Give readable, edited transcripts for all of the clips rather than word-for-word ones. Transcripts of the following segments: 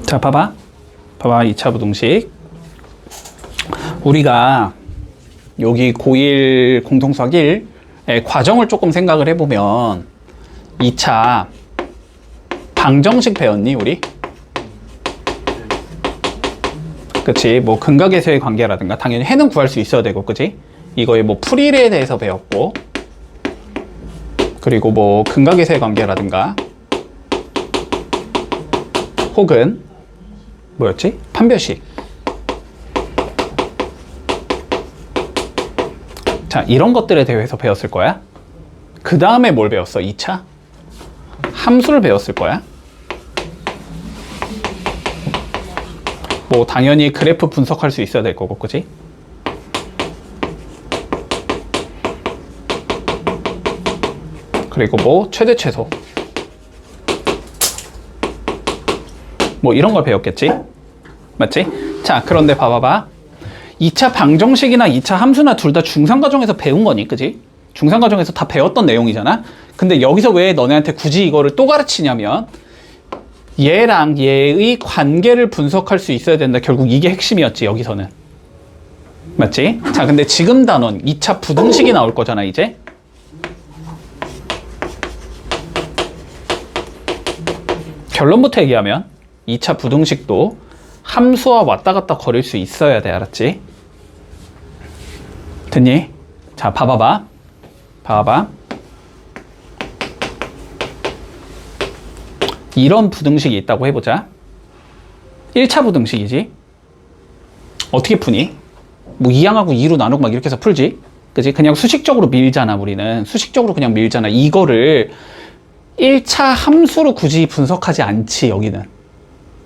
자, 봐봐. 2차 부등식. 우리가 여기 고1 공통수학 1의 과정을 조금 생각을 해보면 2차 방정식 배웠니, 우리? 그치? 뭐 근각에서의 관계라든가 당연히 해는 구할 수 있어야 되고, 그치? 이거의 뭐 풀이에 대해서 배웠고, 그리고 뭐 근각에서의 관계라든가 혹은 뭐였지? 판별식. 자, 이런 것들에 대해서 배웠을 거야. 그 다음에 뭘 배웠어? 2차? 함수를 배웠을 거야. 뭐 당연히 그래프 분석할 수 있어야 될 거고, 그지? 그리고 뭐 최대 최소 뭐 이런 걸 배웠겠지? 맞지? 자, 그런데 봐봐봐. 2차 방정식이나 2차 함수나 둘 다 중상과정에서 배운 거니, 그지? 중상과정에서 다 배웠던 내용이잖아? 근데 여기서 왜 너네한테 굳이 이거를 또 가르치냐면 얘랑 얘의 관계를 분석할 수 있어야 된다. 결국 이게 핵심이었지, 여기서는. 맞지? 자, 근데 지금 단원 2차 부등식이 나올 거잖아, 이제? 결론부터 얘기하면 2차 부등식도 함수와 왔다 갔다 거릴 수 있어야 돼, 알았지? 됐니? 자, 봐봐. 이런 부등식이 있다고 해보자. 1차 부등식이지. 어떻게 푸니? 뭐 2항하고 2로 나누고 막 이렇게 해서 풀지? 그지? 그냥 수식적으로 밀잖아, 우리는. 수식적으로 그냥 밀잖아. 이거를 1차 함수로 굳이 분석하지 않지, 여기는.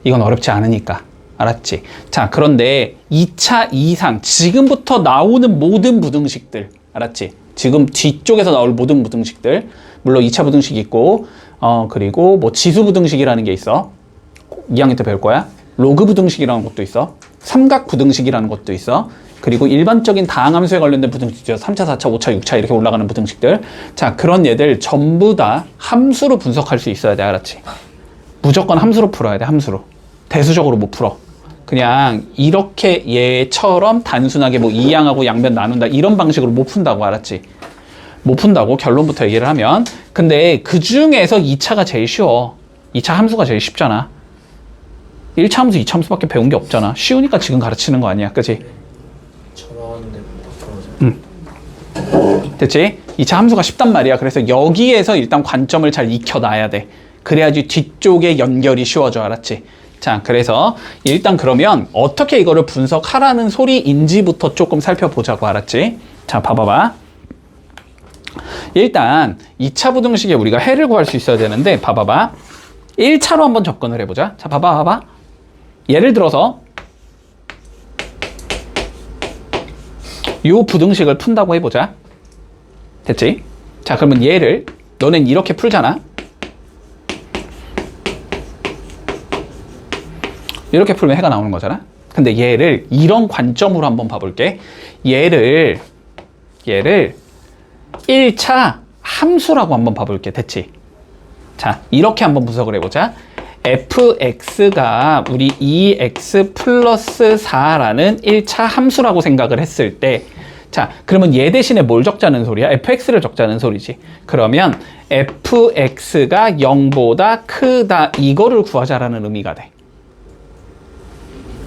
이건 어렵지 않으니까. 알았지? 자, 그런데 2차 이상, 지금부터 나오는 모든 부등식들. 알았지? 지금 뒤쪽에서 나올 모든 부등식들. 물론 2차 부등식이 있고, 그리고 뭐 지수 부등식이라는 게 있어. 2학년 때 배울 거야. 로그 부등식이라는 것도 있어. 삼각 부등식이라는 것도 있어. 그리고 일반적인 다항함수에 관련된 부등식들, 3차, 4차, 5차, 6차 이렇게 올라가는 부등식들. 자, 그런 얘들 전부 다 함수로 분석할 수 있어야 돼. 알았지? 무조건 함수로 풀어야 돼. 함수로. 대수적으로 못 풀어. 그냥 이렇게 얘처럼 단순하게 뭐 이항하고 양변 나눈다 이런 방식으로 못 푼다고. 알았지? 못 푼다고 결론부터 얘기를 하면. 근데 그 중에서 2차가 제일 쉬워. 2차 함수가 제일 쉽잖아. 1차 함수, 2차 함수밖에 배운 게 없잖아. 쉬우니까 지금 가르치는 거 아니야, 그치? 됐지? 2차 함수가 쉽단 말이야. 그래서 여기에서 일단 관점을 잘 익혀놔야 돼. 그래야지 뒤쪽에 연결이 쉬워져. 알았지? 자, 그래서 일단 그러면 어떻게 이거를 분석하라는 소리인지부터 조금 살펴보자고. 알았지? 자, 봐봐봐. 일단 2차 부등식에 우리가 해를 구할 수 있어야 되는데, 봐봐봐. 1차로 한번 접근을 해보자. 자, 봐봐. 예를 들어서 요 부등식을 푼다고 해보자. 됐지? 자, 그러면 얘를 너넨 이렇게 풀잖아. 이렇게 풀면 해가 나오는 거잖아. 근데 얘를 이런 관점으로 한번 봐볼게. 얘를 1차 함수라고 한번 봐볼게. 됐지? 자, 이렇게 한번 분석을 해보자. fx가 우리 2x 플러스 4라는 1차 함수라고 생각을 했을 때, 자, 그러면 얘 대신에 뭘 적자는 소리야? fx를 적자는 소리지. 그러면 fx가 0보다 크다, 이거를 구하자라는 의미가 돼.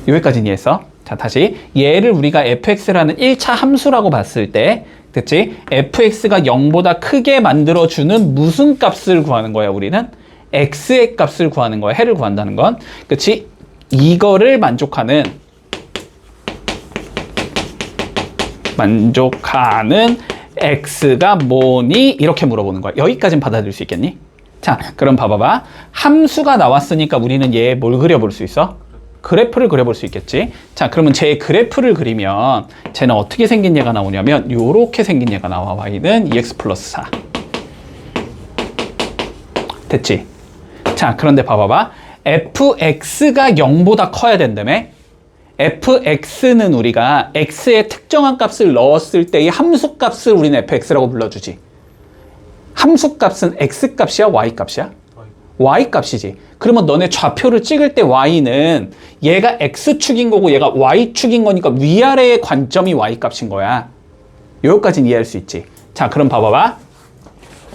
여기까지는 이해했어? 자, 다시 얘를 우리가 fx라는 1차 함수라고 봤을 때, 됐지? fx가 0보다 크게 만들어주는 무슨 값을 구하는 거야, 우리는? x의 값을 구하는 거야. 해를 구한다는 건. 그치? 이거를 만족하는 x가 뭐니? 이렇게 물어보는 거야. 여기까지는 받아들일 수 있겠니? 자, 그럼 봐봐봐. 함수가 나왔으니까 우리는 얘 뭘 그려볼 수 있어? 그래프를 그려볼 수 있겠지? 자, 그러면 제 그래프를 그리면 쟤는 어떻게 생긴 얘가 나오냐면 요렇게 생긴 얘가 나와. y는 2x 플러스 4. 됐지? 자, 그런데 봐봐봐. fx가 0보다 커야 된다며? fx는 우리가 x의 특정한 값을 넣었을 때의 함수값을 우리는 fx라고 불러주지. 함수값은 x값이야, y값이야? y값이지. 그러면 너네 좌표를 찍을 때 y는 얘가 x축인 거고 얘가 y축인 거니까 위아래의 관점이 y값인 거야. 여기까지는 이해할 수 있지. 자, 그럼 봐봐봐.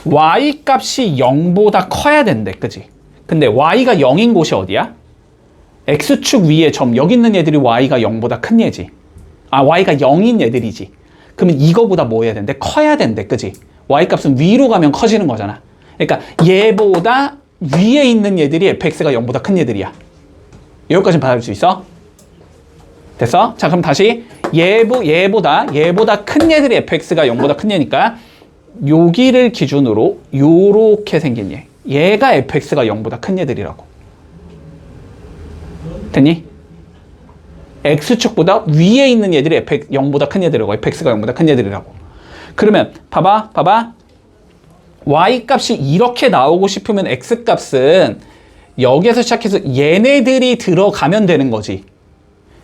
y값이 0보다 커야 된대. 그지? 근데 y가 0인 곳이 어디야? x축 위에 점, 여기 있는 얘들이 y가 0보다 큰 얘지. 아, y가 0인 얘들이지. 그러면 이거보다 뭐 해야 된대? 커야 된대. 그지? y값은 위로 가면 커지는 거잖아. 그러니까 얘보다 위에 있는 얘들이 fx가 0보다 큰 얘들이야. 여기까지는 받아줄 수 있어? 됐어? 자, 그럼 다시 얘보다 큰 얘들이 fx가 0보다 큰 얘니까 여기를 기준으로 요렇게 생긴 얘가 fx가 0보다 큰 얘들이라고. 됐니? x축보다 위에 있는 얘들이 0보다 큰 얘들이라고. fx가 0보다 큰 얘들이라고. 그러면 봐봐. y값이 이렇게 나오고 싶으면 x값은 여기에서 시작해서 얘네들이 들어가면 되는 거지.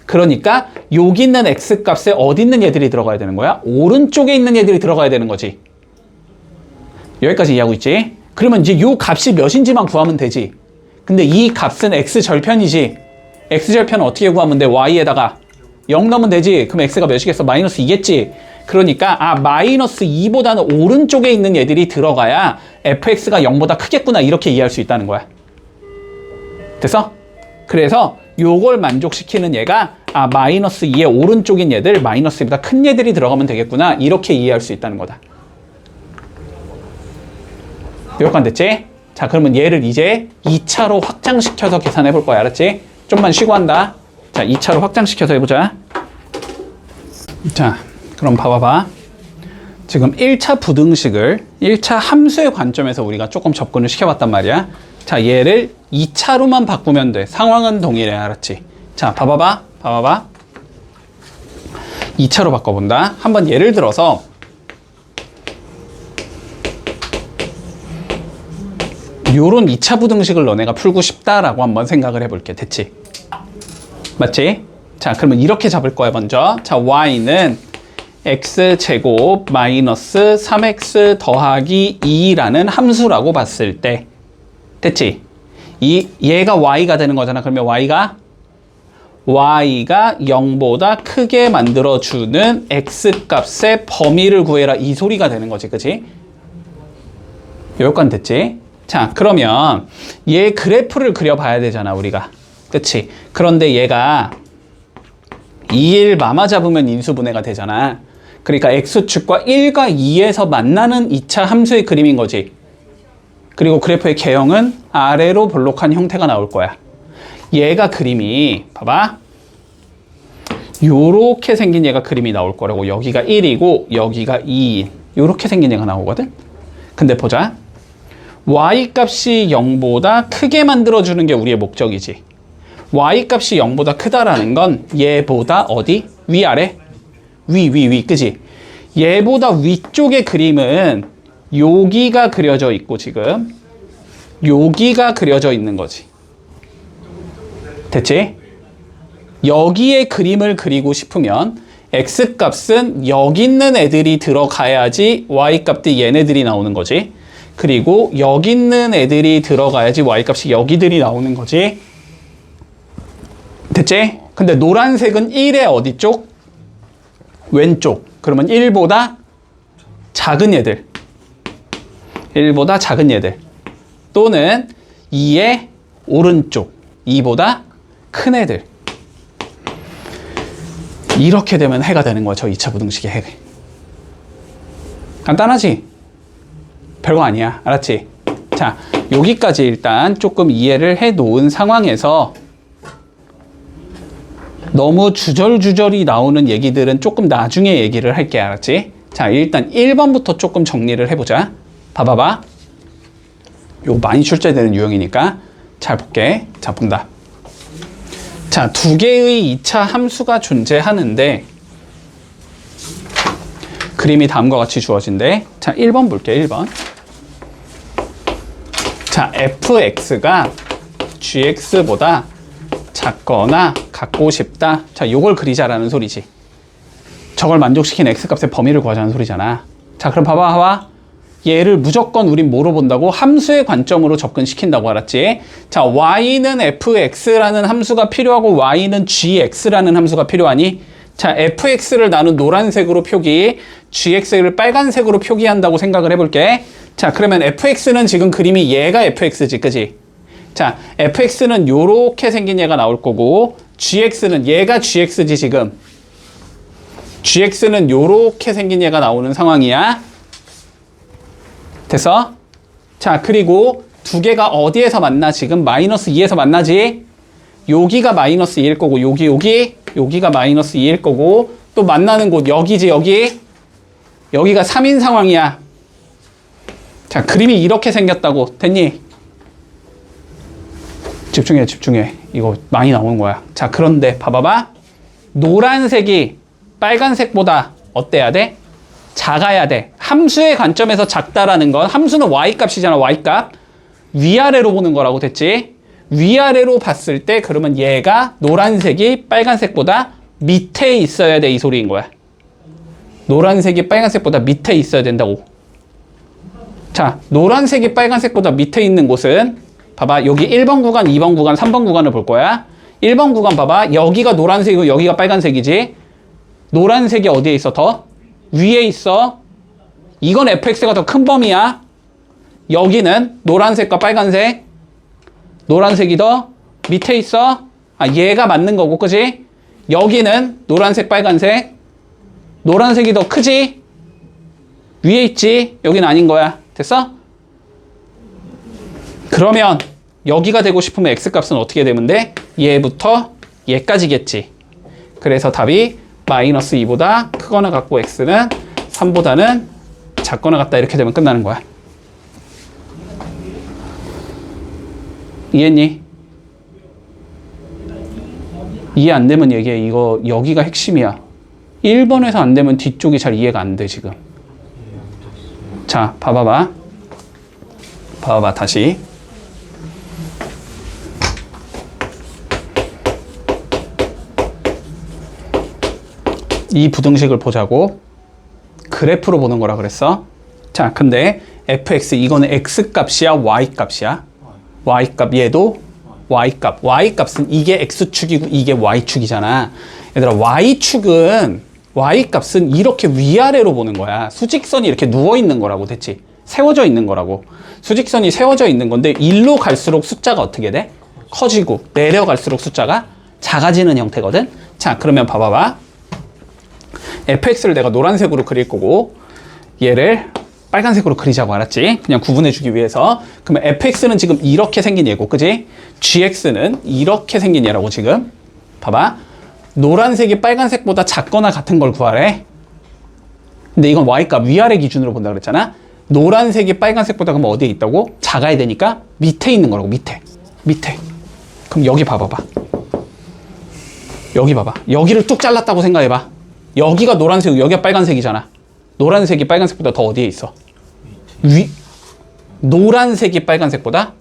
그러니까 여기 있는 x값에 어디 있는 얘들이 들어가야 되는 거야? 오른쪽에 있는 얘들이 들어가야 되는 거지. 여기까지 이해하고 있지? 그러면 이제 요 값이 몇인지만 구하면 되지. 근데 이 값은 x절편이지. x절편은 어떻게 구하면 돼? y에다가 0 넣으면 되지. 그럼 x가 몇이겠어? 마이너스 2겠지. 그러니까 마이너스 2보다는 오른쪽에 있는 얘들이 들어가야 fx가 0보다 크겠구나. 이렇게 이해할 수 있다는 거야. 됐어? 그래서 요걸 만족시키는 얘가 마이너스 2의 오른쪽인 얘들, 마이너스 2보다 큰 얘들이 들어가면 되겠구나. 이렇게 이해할 수 있다는 거다. 여기까지 됐지? 자, 그러면 얘를 이제 2차로 확장시켜서 계산해 볼 거야. 알았지? 좀만 쉬고 한다. 자, 2차로 확장시켜서 해보자. 자, 그럼 봐봐. 지금 1차 부등식을 1차 함수의 관점에서 우리가 조금 접근을 시켜봤단 말이야. 자, 얘를 2차로만 바꾸면 돼. 상황은 동일해. 알았지? 자, 봐봐. 2차로 바꿔본다. 한번 예를 들어서 요런 2차 부등식을 너네가 풀고 싶다라고 한번 생각을 해볼게. 됐지? 맞지? 자, 그러면 이렇게 잡을 거야, 먼저. 자, y는 x제곱 마이너스 3x 더하기 2라는 함수라고 봤을 때 됐지? 얘가 y가 되는 거잖아. 그러면 y가 0보다 크게 만들어주는 x값의 범위를 구해라. 이 소리가 되는 거지. 그치? 여기까지 됐지? 자, 그러면 얘 그래프를 그려봐야 되잖아, 우리가. 그치? 그런데 얘가 2일 마마 잡으면 인수분해가 되잖아. 그러니까 x축과 1과 2에서 만나는 2차 함수의 그림인 거지. 그리고 그래프의 개형은 아래로 볼록한 형태가 나올 거야. 얘가 그림이 봐봐. 요렇게 생긴 얘가 그림이 나올 거라고. 여기가 1이고 여기가 2인 요렇게 생긴 얘가 나오거든. 근데 보자. y값이 0보다 크게 만들어주는 게 우리의 목적이지. y값이 0보다 크다라는 건 얘보다 어디? 위아래? 위, 그지? 얘보다 위쪽의 그림은 여기가 그려져 있고 지금 여기가 그려져 있는 거지. 됐지? 여기에 그림을 그리고 싶으면 x값은 여기 있는 애들이 들어가야지 y값이 얘네들이 나오는 거지. 그리고 여기 있는 애들이 들어가야지 y값이 여기들이 나오는 거지. 됐지? 근데 노란색은 1의 어디 쪽? 왼쪽. 그러면 1보다 작은 얘들. 1보다 작은 얘들. 또는 2의 오른쪽. 2보다 큰 애들. 이렇게 되면 해가 되는 거야. 저 2차 부등식의 해. 간단하지? 별거 아니야. 알았지? 자, 여기까지 일단 조금 이해를 해 놓은 상황에서 너무 주절주절이 나오는 얘기들은 조금 나중에 얘기를 할게. 알았지? 자, 일단 1번부터 조금 정리를 해보자. 봐봐봐. 요거 많이 출제되는 유형이니까 잘 볼게. 자, 본다. 자, 두 개의 2차 함수가 존재하는데 그림이 다음과 같이 주어진대. 자, 1번 볼게. 1번. 자, fx가 gx보다 작거나 같고 싶다. 자, 요걸 그리자라는 소리지. 저걸 만족시킨 x값의 범위를 구하자는 소리잖아. 자, 그럼 봐봐. 얘를 무조건 우린 뭐로 본다고? 함수의 관점으로 접근시킨다고. 알았지? 자, y는 fx라는 함수가 필요하고 y는 gx라는 함수가 필요하니, 자, fx를 나는 노란색으로 표기, gx를 빨간색으로 표기한다고 생각을 해볼게. 자, 그러면 fx는 지금 그림이 얘가 fx지, 그지? 자, fx는 요렇게 생긴 얘가 나올 거고, gx는 얘가 gx지, 지금. gx는 요렇게 생긴 얘가 나오는 상황이야. 됐어? 자, 그리고 두 개가 어디에서 만나? 지금 마이너스 2에서 만나지? 여기가 마이너스 2일 거고, 여기가 마이너스 2일 거고, 또 만나는 곳 여기지, 여기. 여기가 3인 상황이야. 자, 그림이 이렇게 생겼다고. 됐니? 집중해, 집중해. 이거 많이 나오는 거야. 자, 그런데 봐봐봐. 노란색이 빨간색보다 어때야 돼? 작아야 돼. 함수의 관점에서 작다라는 건, 함수는 y값이잖아, y값. 위아래로 보는 거라고. 됐지? 위아래로 봤을 때 그러면 얘가 노란색이 빨간색보다 밑에 있어야 돼, 이 소리인 거야. 노란색이 빨간색보다 밑에 있어야 된다고. 자, 노란색이 빨간색보다 밑에 있는 곳은 봐봐. 여기 1번 구간, 2번 구간, 3번 구간을 볼 거야. 1번 구간 봐봐. 여기가 노란색이고 여기가 빨간색이지. 노란색이 어디에 있어? 더 위에 있어. 이건 fx가 더 큰 범위야. 여기는 노란색과 빨간색. 노란색이 더 밑에 있어. 아, 얘가 맞는 거고, 그지? 여기는 노란색, 빨간색. 노란색이 더 크지? 위에 있지? 여기는 아닌 거야. 됐어? 그러면 여기가 되고 싶으면 x값은 어떻게 되면 돼? 얘부터 얘까지겠지. 그래서 답이 마이너스 2보다 크거나 같고 x는 3보다는 작거나 같다. 이렇게 되면 끝나는 거야. 이해했니? 이해 안 되면 얘기해. 이거 여기가 핵심이야. 1번에서 안 되면 뒤쪽이 잘 이해가 안 돼, 지금. 자, 봐봐봐. 봐봐봐, 다시. 이 부등식을 보자고. 그래프로 보는 거라 그랬어. 자, 근데 fx, 이거는 x값이야, y값이야? y값, 얘도 y값. y값은 이게 x축이고 이게 y축이잖아. 얘들아, y값은 이렇게 위아래로 보는 거야. 수직선이 이렇게 누워있는 거라고. 됐지? 세워져 있는 거라고. 수직선이 세워져 있는 건데 일로 갈수록 숫자가 어떻게 돼? 커지고 내려갈수록 숫자가 작아지는 형태거든. 자, 그러면 봐봐봐. fx를 내가 노란색으로 그릴 거고 얘를 빨간색으로 그리자고. 알았지? 그냥 구분해주기 위해서. 그러면 fx는 지금 이렇게 생긴 얘고, 그지? gx는 이렇게 생긴 얘라고. 지금 봐봐. 노란색이 빨간색보다 작거나 같은 걸 구하래. 근데 이건 y값 위아래 기준으로 본다 그랬잖아. 노란색이 빨간색보다 그럼 어디에 있다고? 작아야 되니까 밑에 있는 거라고. 밑에. 그럼 여기 봐봐봐. 여기 봐봐. 여기를 뚝 잘랐다고 생각해봐. 여기가 노란색이고 여기가 빨간색이잖아. 노란색이 빨간색보다 더 어디에 있어? 노란색이 빨간색보다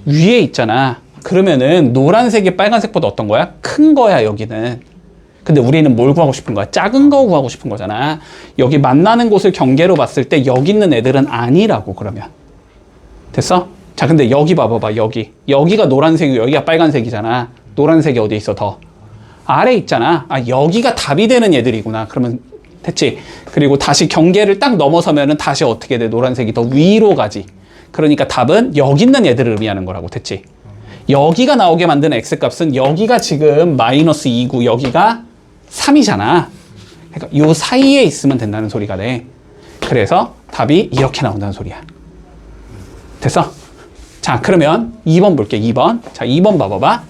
위에 있잖아. 그러면은 노란색이 빨간색보다 어떤 거야? 큰 거야, 여기는. 근데 우리는 뭘 구하고 싶은 거야? 작은 거 구하고 싶은 거잖아. 여기 만나는 곳을 경계로 봤을 때 여기 있는 애들은 아니라고. 그러면 됐어? 자, 근데 여기 봐봐봐. 여기가 노란색이고 여기가 빨간색이잖아. 노란색이 어디 있어? 더 아래 있잖아. 아, 여기가 답이 되는 얘들이구나. 그러면 됐지? 그리고 다시 경계를 딱 넘어서면은 다시 어떻게 돼? 노란색이 더 위로 가지. 그러니까 답은 여기 있는 얘들을 의미하는 거라고. 됐지? 여기가 나오게 만드는 x값은 여기가 지금 마이너스 2고 여기가 3이잖아. 그러니까 요 사이에 있으면 된다는 소리가 돼. 그래서 답이 이렇게 나온다는 소리야. 됐어? 자, 그러면 2번 볼게. 2번. 자, 2번 봐봐봐.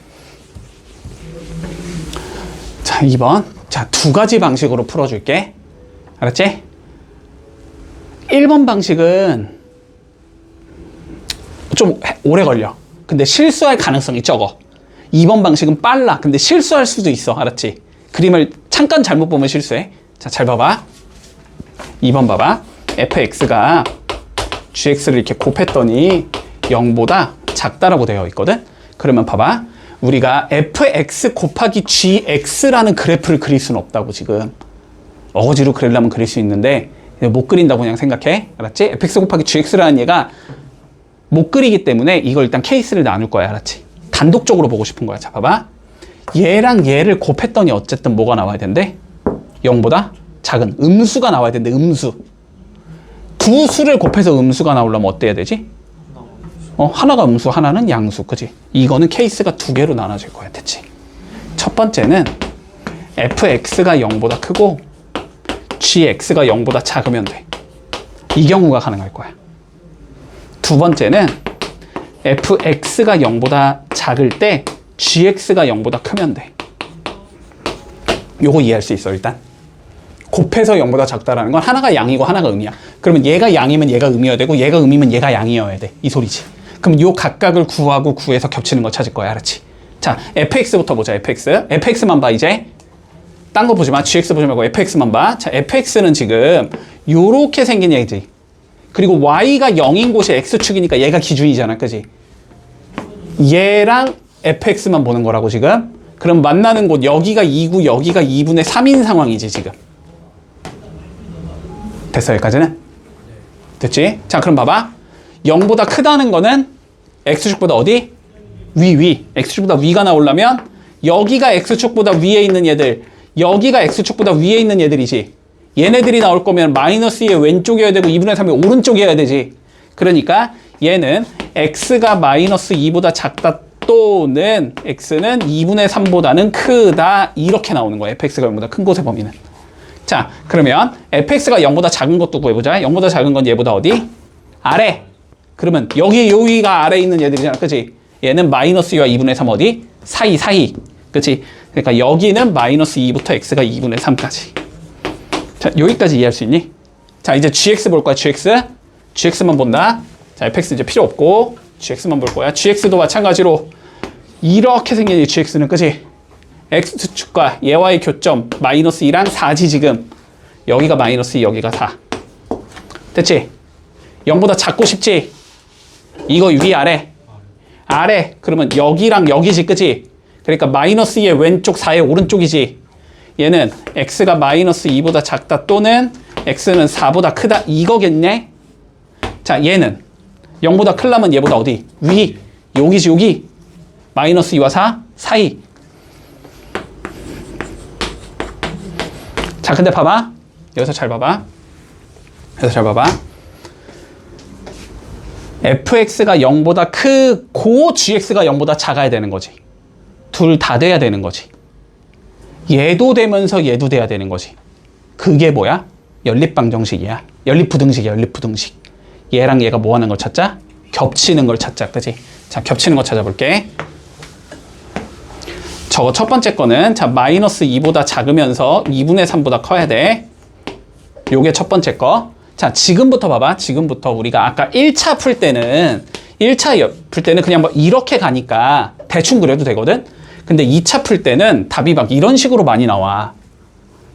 자, 2번. 자, 두 가지 방식으로 풀어줄게. 알았지? 1번 방식은 좀 오래 걸려. 근데 실수할 가능성이 적어. 2번 방식은 빨라. 근데 실수할 수도 있어. 알았지? 그림을 잠깐 잘못 보면 실수해. 자, 잘 봐봐. 2번 봐봐. fx가 gx를 이렇게 곱했더니 0보다 작다라고 되어 있거든? 그러면 봐봐. 우리가 fx 곱하기 gx라는 그래프를 그릴 수는 없다고. 지금 어거지로 그리려면 그릴 수 있는데 못 그린다고 그냥 생각해. 알았지? fx 곱하기 gx라는 얘가 못 그리기 때문에 이걸 일단 케이스를 나눌 거야. 알았지? 단독적으로 보고 싶은 거야. 자, 봐봐. 얘랑 얘를 곱했더니 어쨌든 뭐가 나와야 된대? 0보다 작은 음수가 나와야 된대. 음수. 두 수를 곱해서 음수가 나오려면 어때야 되지? 하나가 음수, 하나는 양수. 그지? 이거는 케이스가 두 개로 나눠질 거야. 됐지? 첫 번째는 fx가 0보다 크고 gx가 0보다 작으면 돼. 이 경우가 가능할 거야. 두 번째는 fx가 0보다 작을 때 gx가 0보다 크면 돼. 요거 이해할 수 있어. 일단 곱해서 0보다 작다라는 건 하나가 양이고 하나가 음이야. 그러면 얘가 양이면 얘가 음이어야 되고 얘가 음이면 얘가 양이어야 돼. 이 소리지. 그럼 요 각각을 구하고 구해서 겹치는 거 찾을 거야. 알았지? 자, fx부터 보자. fx만 봐. 이제 딴 거 보지 마. gx 보지 말고 fx만 봐. 자, fx는 지금 요렇게 생긴 얘기지. 그리고 y가 0인 곳이 x축이니까 얘가 기준이잖아. 그지? 얘랑 fx만 보는 거라고 지금. 그럼 만나는 곳 여기가 2고 여기가 2분의 3인 상황이지 지금. 됐어? 여기까지는? 됐지? 자, 그럼 봐봐. 0보다 크다는 거는 x축보다 어디? 위. x축보다 위가 나오려면 여기가 x축보다 위에 있는 얘들, 여기가 x축보다 위에 있는 얘들이지. 얘네들이 나올 거면 마이너스 2의 왼쪽이어야 되고 2분의 3의 오른쪽이어야 되지. 그러니까 얘는 x가 마이너스 2보다 작다 또는 x는 2분의 3보다는 크다. 이렇게 나오는 거야. fx가 0보다 큰 곳의 범위는. 자, 그러면 fx가 0보다 작은 것도 구해보자. 0보다 작은 건 얘보다 어디? 아래. 그러면 여기가 아래에 있는 얘들이잖아. 그치? 얘는 마이너스 2와 2분의 3 어디? 사이. 그치? 그러니까 여기는 마이너스 2부터 x가 2분의 3까지. 자, 여기까지 이해할 수 있니? 자, 이제 gx 볼 거야. gx만 본다. 자, fx 이제 필요 없고 gx만 볼 거야. gx도 마찬가지로 이렇게 생긴 이 gx는 그치? x축과 얘와의 교점 마이너스 2랑 4지 지금. 여기가 마이너스 2, 여기가 4. 됐지? 0보다 작고 싶지? 이거 위 아래. 그러면 여기랑 여기지, 그치? 그러니까 마이너스 2의 왼쪽 4의 오른쪽이지. 얘는 x가 마이너스 2보다 작다 또는 x는 4보다 크다 이거겠네? 자, 얘는 0보다 크려면 얘보다 어디? 위. 여기지, 여기. 마이너스 2와 4 사이. 자, 근데 봐봐. 여기서 잘 봐봐. fx가 0보다 크고 gx가 0보다 작아야 되는 거지. 둘 다 돼야 되는 거지. 얘도 되면서 얘도 돼야 되는 거지. 그게 뭐야? 연립방정식이야. 연립부등식이야. 얘랑 얘가 뭐 하는 걸 찾자? 겹치는 걸 찾자. 그치? 자, 겹치는 거 찾아볼게. 저거 첫 번째 거는 자, 마이너스 2보다 작으면서 2분의 3보다 커야 돼. 요게 첫 번째 거. 자, 지금부터 봐봐. 지금부터 우리가 아까 1차 풀 때는 그냥 뭐 이렇게 가니까 대충 그려도 되거든? 근데 2차 풀 때는 답이 막 이런 식으로 많이 나와.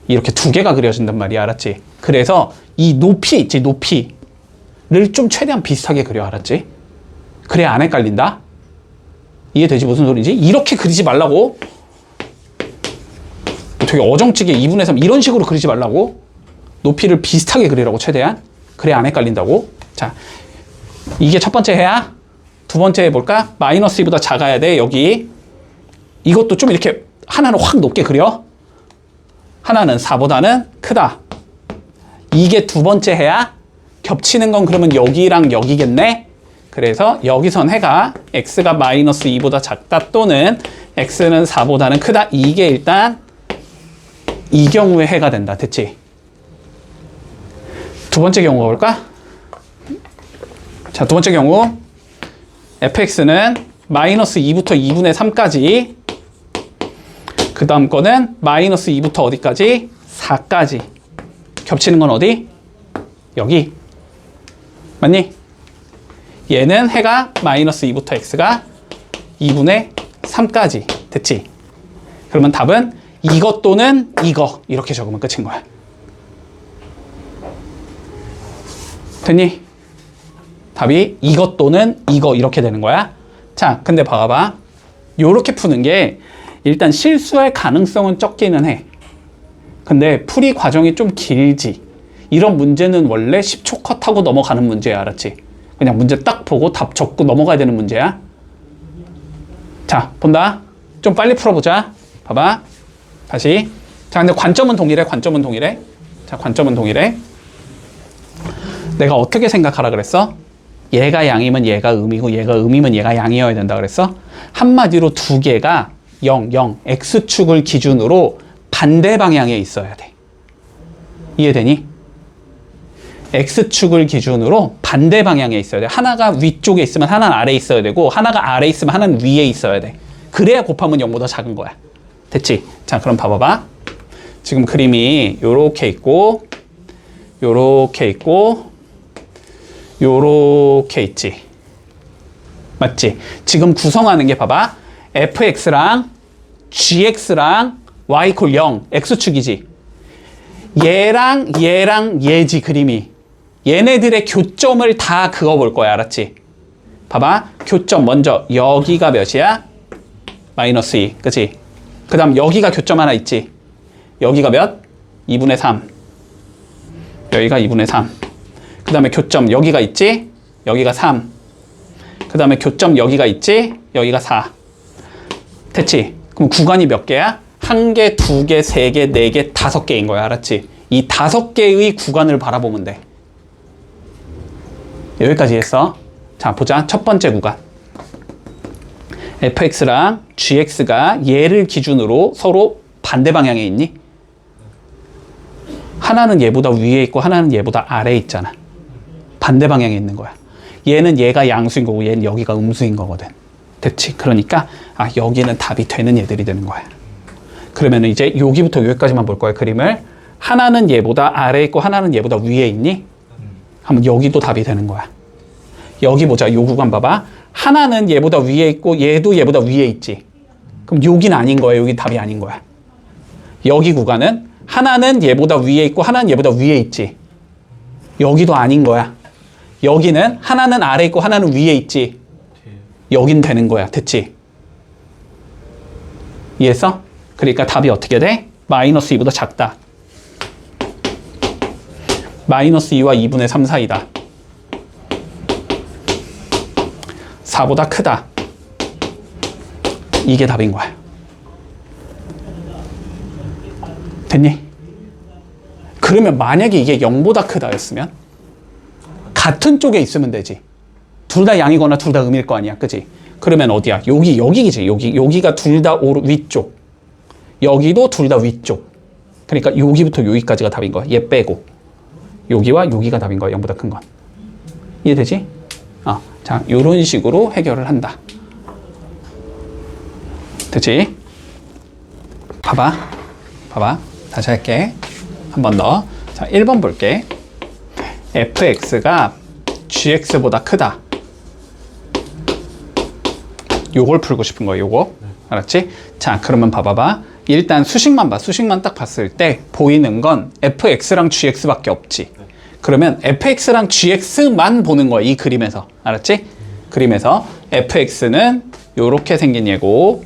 이렇게 두 개가 그려진단 말이야. 알았지? 그래서 이 높이 있지, 높이를 좀 최대한 비슷하게 그려. 알았지? 그래야 안 헷갈린다? 이해되지? 무슨 소리인지? 이렇게 그리지 말라고. 되게 어정찌게 2분의 3 이런 식으로 그리지 말라고. 높이를 비슷하게 그리라고 최대한. 그래야 안 헷갈린다고. 자, 이게 첫 번째 해야. 두 번째 해볼까? 마이너스 2보다 작아야 돼. 여기. 이것도 좀 이렇게 하나는 확 높게 그려. 하나는 4보다는 크다. 이게 두 번째 해야. 겹치는 건 그러면 여기랑 여기겠네. 그래서 여기선 해가 x가 마이너스 2보다 작다 또는 x는 4보다는 크다. 이게 일단 이 경우에 해가 된다. 됐지? 두 번째 경우가 볼까? 자, 두 번째 경우 fx는 마이너스 2부터 2분의 3까지, 그 다음 거는 마이너스 2부터 어디까지? 4까지. 겹치는 건 어디? 여기. 맞니? 얘는 해가 마이너스 2부터 x가 2분의 3까지. 됐지? 그러면 답은 이것 또는 이거. 이렇게 적으면 끝인 거야. 됐니? 답이 이것 또는 이거 이렇게 되는 거야. 자, 근데 봐봐. 요렇게 푸는 게 일단 실수할 가능성은 적기는 해. 근데 풀이 과정이 좀 길지. 이런 문제는 원래 10초 컷하고 넘어가는 문제야. 알았지? 그냥 문제 딱 보고 답 적고 넘어가야 되는 문제야. 자, 본다. 좀 빨리 풀어보자. 봐봐. 다시. 자, 근데 관점은 동일해. 관점은 동일해. 자, 관점은 동일해. 내가 어떻게 생각하라 그랬어? 얘가 양이면 얘가 음이고 얘가 음이면 얘가 양이어야 된다 그랬어? 한마디로 두 개가 0, 0, X축을 기준으로 반대 방향에 있어야 돼. 이해되니? X축을 기준으로 반대 방향에 있어야 돼. 하나가 위쪽에 있으면 하나는 아래에 있어야 되고 하나가 아래에 있으면 하나는 위에 있어야 돼. 그래야 곱하면 0보다 작은 거야. 됐지? 자, 그럼 봐봐봐. 지금 그림이 요렇게 있고 요렇게 있고 요렇게 있지. 맞지? 지금 구성하는 게 봐봐. fx랑 gx랑 y = 0 x축이지. 얘랑 얘랑 얘지 그림이. 얘네들의 교점을 다 그어볼 거야. 알았지? 봐봐. 교점 먼저 여기가 몇이야? -2. 그치? 그 다음 여기가 교점 하나 있지. 여기가 몇? 2분의 3. 여기가 2분의 3. 그 다음에 교점 여기가 있지? 여기가 3. 그 다음에 교점 여기가 있지? 여기가 4. 됐지? 그럼 구간이 몇 개야? 1개, 2개, 3개, 4개, 5개인 거야. 알았지? 이 5개의 구간을 바라보면 돼. 여기까지 했어. 자, 보자. 첫 번째 구간. fx랑 gx가 얘를 기준으로 서로 반대 방향에 있니? 하나는 얘보다 위에 있고 하나는 얘보다 아래에 있잖아. 반대 방향에 있는 거야. 얘는 얘가 양수인 거고 얘는 여기가 음수인 거거든. 됐지? 그러니까 여기는 답이 되는 얘들이 되는 거야. 그러면 이제 여기부터 여기까지만 볼 거야. 그림을. 하나는 얘보다 아래에 있고 하나는 얘보다 위에 있니? 하면 여기도 답이 되는 거야. 여기 보자. 요 구간 봐봐. 하나는 얘보다 위에 있고 얘도 얘보다 위에 있지. 그럼 여기는 아닌 거야. 여기 답이 아닌 거야. 여기 구간은 하나는 얘보다 위에 있고 하나는 얘보다 위에 있지. 여기도 아닌 거야. 여기는 하나는 아래 있고 하나는 위에 있지. 여긴 되는 거야. 됐지? 이해했어? 그러니까 답이 어떻게 돼? -2보다 작다. -2와 2분의 3 사이다. 4보다 크다. 이게 답인 거야. 됐니? 그러면 만약에 이게 0보다 크다였으면 같은 쪽에 있으면 되지. 둘 다 양이거나 둘 다 음일 거 아니야. 그지? 그러면 어디야? 여기지. 여기가 둘 다 위쪽. 여기도 둘 다 위쪽. 그러니까 여기부터 여기까지가 답인 거야. 얘 빼고. 여기와 여기가 답인 거야. 0보다 큰 건. 이해되지? 자, 요런 식으로 해결을 한다. 됐지? 봐봐. 다시 할게. 한 번 더. 자, 1번 볼게. fx가 gx보다 크다. 요걸 풀고 싶은 거야. 요거. 알았지? 자, 그러면 봐봐. 일단 수식만 봐. 수식만 딱 봤을 때 보이는 건 fx랑 gx밖에 없지. 그러면 fx랑 gx만 보는 거야. 이 그림에서. 알았지? 그림에서 fx는 요렇게 생긴 얘고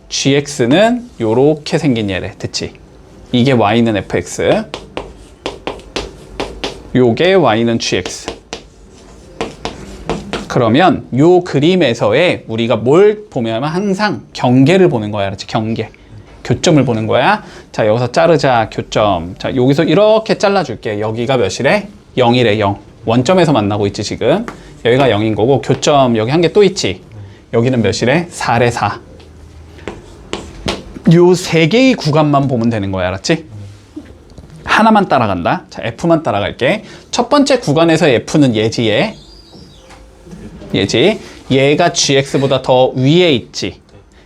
gx는 요렇게 생긴 얘래. 됐지? 이게 y는 fx, 요게 y는 gx. 그러면 요 그림에서의 우리가 뭘 보면 항상 경계를 보는 거야. 알았지? 경계. 교점을 보는 거야. 자, 여기서 자르자. 교점. 자, 여기서 이렇게 잘라줄게. 여기가 몇이래? 0이래. 0. 원점에서 만나고 있지 지금. 여기가 0인 거고 교점 여기 한 개 또 있지. 여기는 몇이래? 4래. 4. 요 세 개의 구간만 보면 되는 거야. 알았지? 하나만 따라간다. 자, F만 따라갈게. 첫 번째 구간에서 F는 얘지. 얘지. 얘가 GX보다 더 위에 있지.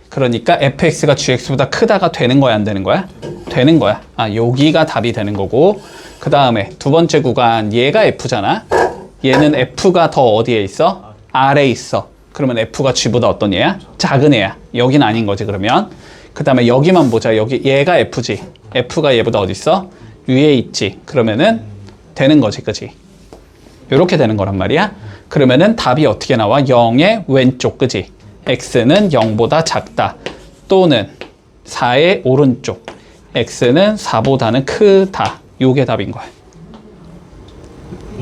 그러니까 fx가 gx보다 크다가 되는 거야, 안 되는 거야? 되는 거야. 여기가 답이 되는 거고. 그 다음에 두 번째 구간, 얘가 f잖아. 얘는 f가 더 어디에 있어? 아래에 있어. 그러면 f가 g보다 어떤 얘야? 작은 애야. 여긴 아닌 거지, 그러면. 그 다음에 여기만 보자. 여기 얘가 f지. f가 얘보다 어디 있어? 위에 있지. 그러면은 되는 거지, 그지? 요렇게 되는 거란 말이야. 그러면은 답이 어떻게 나와? 0의 왼쪽, 그지? x는 0보다 작다. 또는 4의 오른쪽. x는 4보다는 크다. 요게 답인 거야.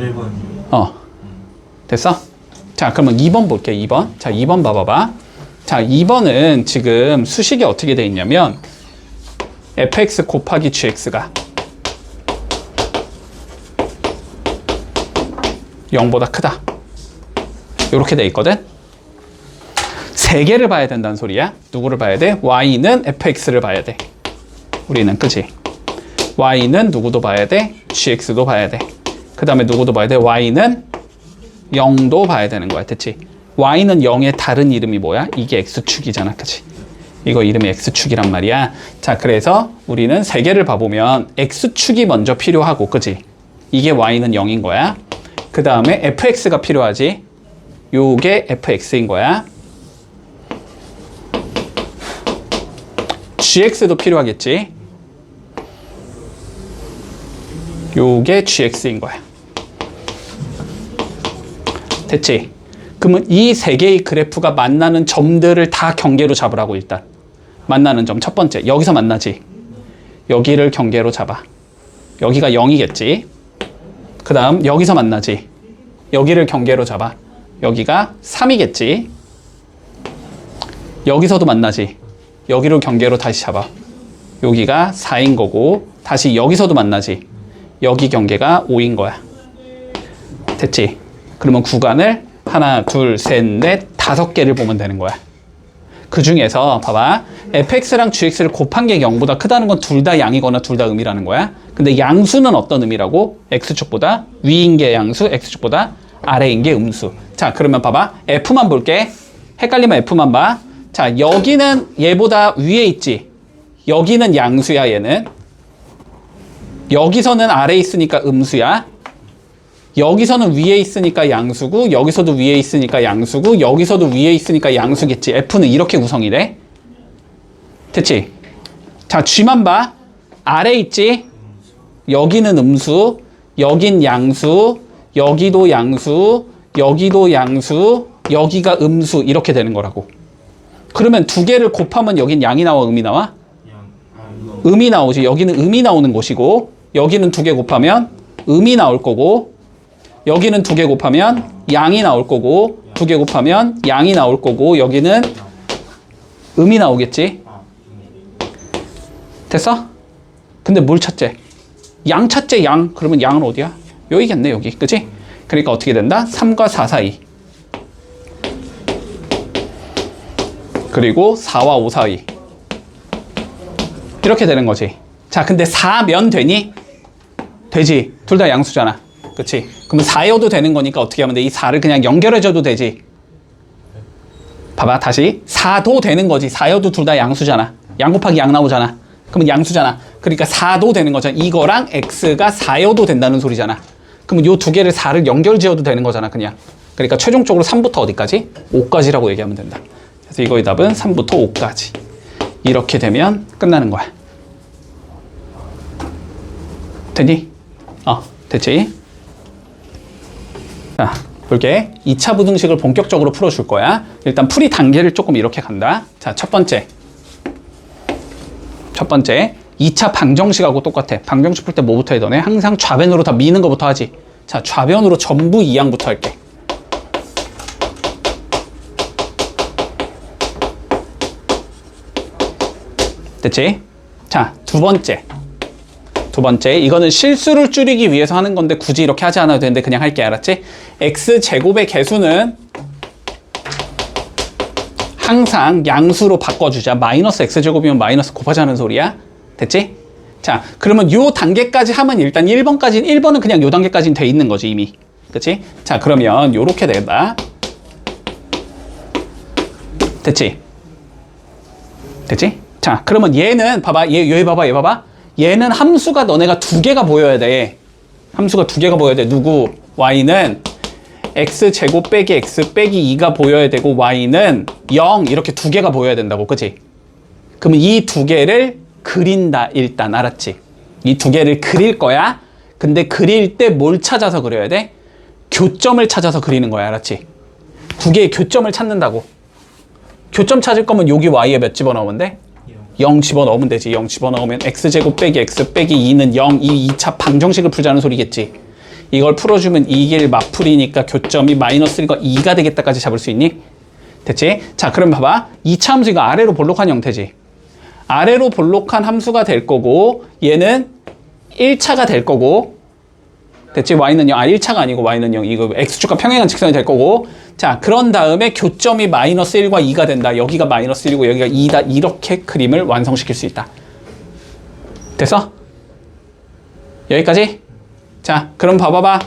1번이요. 됐어? 자, 그러면 2번 볼게, 2번. 자, 2번 봐봐봐. 자, 2번은 지금 수식이 어떻게 돼 있냐면 fx 곱하기 gx가 0보다 크다. 이렇게 돼 있거든? 세 개를 봐야 된다는 소리야. 누구를 봐야 돼? y는 fx를 봐야 돼. 우리는, 그치? y는 누구도 봐야 돼? gx도 봐야 돼. 그 다음에 누구도 봐야 돼? y는 0도 봐야 되는 거야. 됐지? y는 0의 다른 이름이 뭐야? 이게 x축이잖아. 그치? 이거 이름이 x축이란 말이야. 자, 그래서 우리는 세 개를 봐보면 x축이 먼저 필요하고, 그치? 이게 y는 0인 거야. 그 다음에 fx가 필요하지. 요게 fx인 거야. gx도 필요하겠지. 요게 gx인 거야. 됐지? 그러면 이 세 개의 그래프가 만나는 점들을 다 경계로 잡으라고. 일단 만나는 점 첫 번째, 여기서 만나지. 여기를 경계로 잡아. 여기가 0이겠지. 그 다음 여기서 만나지. 여기를 경계로 잡아. 여기가 3이겠지. 여기서도 만나지. 여기를 경계로 다시 잡아. 여기가 4인 거고, 다시 여기서도 만나지. 여기 경계가 5인 거야. 됐지? 그러면 구간을 하나, 둘, 셋, 넷, 5개를 보면 되는 거야. 그 중에서 봐봐. fx랑 gx를 곱한 게 0보다 크다는 건 둘 다 양이거나 둘 다 음이라는 거야. 근데 양수는 어떤 의미라고? x축보다 위인 게 양수, x축보다 아래인 게 음수. 자, 그러면 봐봐. f만 볼게. 헷갈리면 f만 봐. 자, 여기는 얘보다 위에 있지. 여기는 양수야, 얘는. 여기서는 아래에 있으니까 음수야. 여기서는 위에 있으니까 양수고, 여기서도 위에 있으니까 양수고, 여기서도 위에 있으니까 양수겠지. F는 이렇게 구성이 돼. 됐지? 자, G만 봐. 아래 있지? 여기는 음수, 여긴 양수, 여기도 양수, 여기도 양수, 여기가 음수. 이렇게 되는 거라고. 그러면 두 개를 곱하면 여긴 양이 나와, 음이 나와? 음이 나오지. 여기는 음이 나오는 곳이고, 여기는 두 개 곱하면 음이 나올 거고, 여기는 두 개 곱하면 양이 나올 거고, 두 개 곱하면 양이 나올 거고, 여기는 음이 나오겠지? 됐어? 근데 뭘 찾재? 양 찾재, 양. 그러면 양은 어디야? 여기겠네, 여기. 그치? 그러니까 어떻게 된다? 3과 4 사이. 그리고 4와 5 사이. 이렇게 되는 거지. 자, 근데 4면 되니? 되지. 둘 다 양수잖아. 그치? 그러면 4여도 되는 거니까 어떻게 하면 돼? 이 4를 그냥 연결해줘도 되지. 봐봐, 다시. 4도 되는 거지. 4여도 둘 다 양수잖아. 양 곱하기 양 나오잖아. 그러면 양수잖아. 그러니까 4도 되는 거잖아. 이거랑 x가 4여도 된다는 소리잖아. 그러면 요 두 개를 4를 연결 지어도 되는 거잖아, 그냥. 그러니까 최종적으로 3부터 어디까지? 5까지라고 얘기하면 된다. 그래서 이거의 답은 3부터 5까지. 이렇게 되면 끝나는 거야. 됐니? 됐지? 자, 볼게. 2차 부등식을 본격적으로 풀어줄 거야. 일단 풀이 단계를 조금 이렇게 간다. 자, 첫 번째. 2차 방정식하고 똑같아. 방정식 풀 때 뭐부터 해, 너네? 항상 좌변으로 다 미는 거부터 하지. 자, 좌변으로 전부 2항부터 할게. 됐지? 자, 두 번째. 이거는 실수를 줄이기 위해서 하는 건데 굳이 이렇게 하지 않아도 되는데 그냥 할게. 알았지? x제곱의 개수는 항상 양수로 바꿔주자. 마이너스 x제곱이면 마이너스 곱하자는 소리야. 됐지? 자, 그러면 요 단계까지 하면 일단 1번은 그냥 요 단계까지는 돼 있는 거지, 이미. 그치? 자, 그러면 요렇게 된다. 됐지? 자, 그러면 얘는 봐봐. 얘 봐봐. 얘는 함수가 너네가 두 개가 보여야 돼. 누구? y는 x제곱 빼기 x 빼기 2가 보여야 되고, y는 0 이렇게 두 개가 보여야 된다고. 그치? 그러면 이 두 개를 그린다. 일단 알았지? 이 두 개를 그릴 거야. 근데 그릴 때 뭘 찾아서 그려야 돼? 교점을 찾아서 그리는 거야. 알았지? 두 개의 교점을 찾는다고. 교점 찾을 거면 여기 y에 몇 집어넣으면 돼? 0 집어넣으면 되지. 0 집어넣으면 x제곱 빼기 x 빼기 2는 0. 이 2차 방정식을 풀자는 소리겠지. 이걸 풀어주면 2길 맞풀이니까 교점이 마이너스 1과 2가 되겠다까지 잡을 수 있니? 됐지? 자, 그럼 봐봐. 2차 함수 이거 아래로 볼록한 형태지. 아래로 볼록한 함수가 될 거고 얘는 1차가 될 거고 됐지? y는 0. 1차가 아니고 y는 0. 이거 x축과 평행한 직선이 될 거고 자, 그런 다음에 교점이 마이너스 1과 2가 된다. 여기가 마이너스 1이고 여기가 2다. 이렇게 그림을 완성시킬 수 있다. 됐어? 여기까지? 자, 그럼 봐봐봐.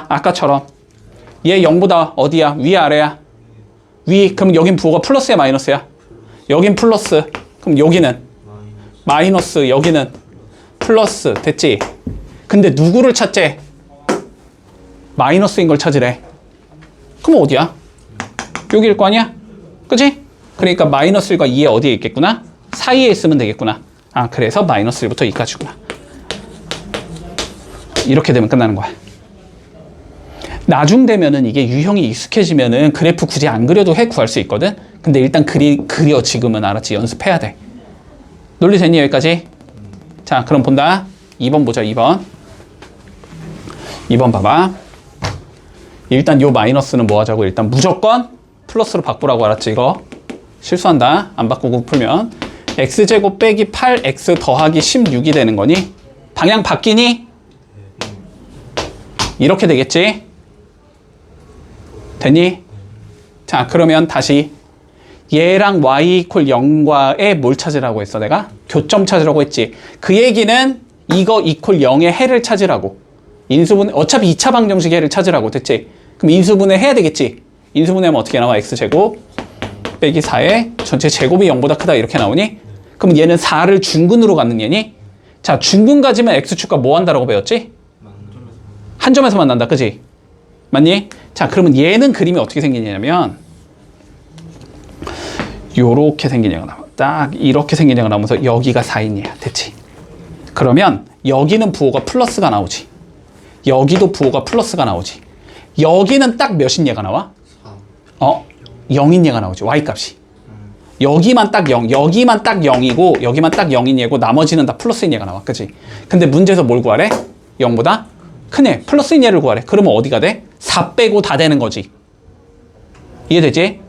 아까처럼. 얘 0보다 어디야? 위, 아래야? 위. 그럼 여긴 부호가 플러스야, 마이너스야? 여긴 플러스. 그럼 여기는? 마이너스. 여기는? 플러스. 됐지? 근데 누구를 찾재? 마이너스인 걸 찾으래. 그럼 어디야? 여기일 거 아니야? 그치? 그러니까 마이너스 1과 2에 어디에 있겠구나? 사이에 있으면 되겠구나. 아, 그래서 마이너스 1부터 2까지구나. 이렇게 되면 끝나는 거야. 나중 되면은 이게 유형이 익숙해지면은 그래프 굳이 안 그려도 해 구할 수 있거든? 근데 일단 그려 지금은. 알았지? 연습해야 돼. 논리 됐니? 여기까지? 자, 그럼 본다. 2번 보자. 2번 봐봐. 일단 요 마이너스는 뭐 하자고? 일단 무조건 플러스로 바꾸라고. 알았지? 이거 실수한다. 안 바꾸고 풀면 x제곱 빼기 8x 더하기 16이 되는 거니? 방향 바뀌니? 이렇게 되겠지? 됐니? 자, 그러면 다시 얘랑 y 이퀄 0과에 뭘 찾으라고 했어? 내가? 교점 찾으라고 했지. 그 얘기는 이거 이퀄 0의 해를 찾으라고. 인수분해, 어차피 2차 방정식 해를 찾으라고. 됐지? 그럼 인수분해 해야 되겠지? 인수분해하면 어떻게 나와? x제곱 빼기 4에 전체 제곱이 0보다 크다 이렇게 나오니? 그럼 얘는 4를 중근으로 갖는 얘니? 자, 중근 가지면 x축과 뭐 한다라고 배웠지? 한 점에서 만난다. 그지? 맞니? 자, 그러면 얘는 그림이 어떻게 생기냐면 요렇게 생긴 얘가 나와. 딱 이렇게 생긴 얘가 나오면서 여기가 4인 얘야. 됐지? 그러면 여기는 부호가 플러스가 나오지. 여기도 부호가 플러스가 나오지. 여기는 딱 몇인 얘가 나와? 0인 얘가 나오지. y값이. 여기만 딱 0, 여기만 딱 0이고 여기만 딱 0인 얘고 나머지는 다 플러스인 얘가 나와. 그치? 근데 문제에서 뭘 구하래? 0보다 큰 애, 플러스인 얘를 구하래. 그러면 어디가 돼? 4 빼고 다 되는 거지. 이해되지?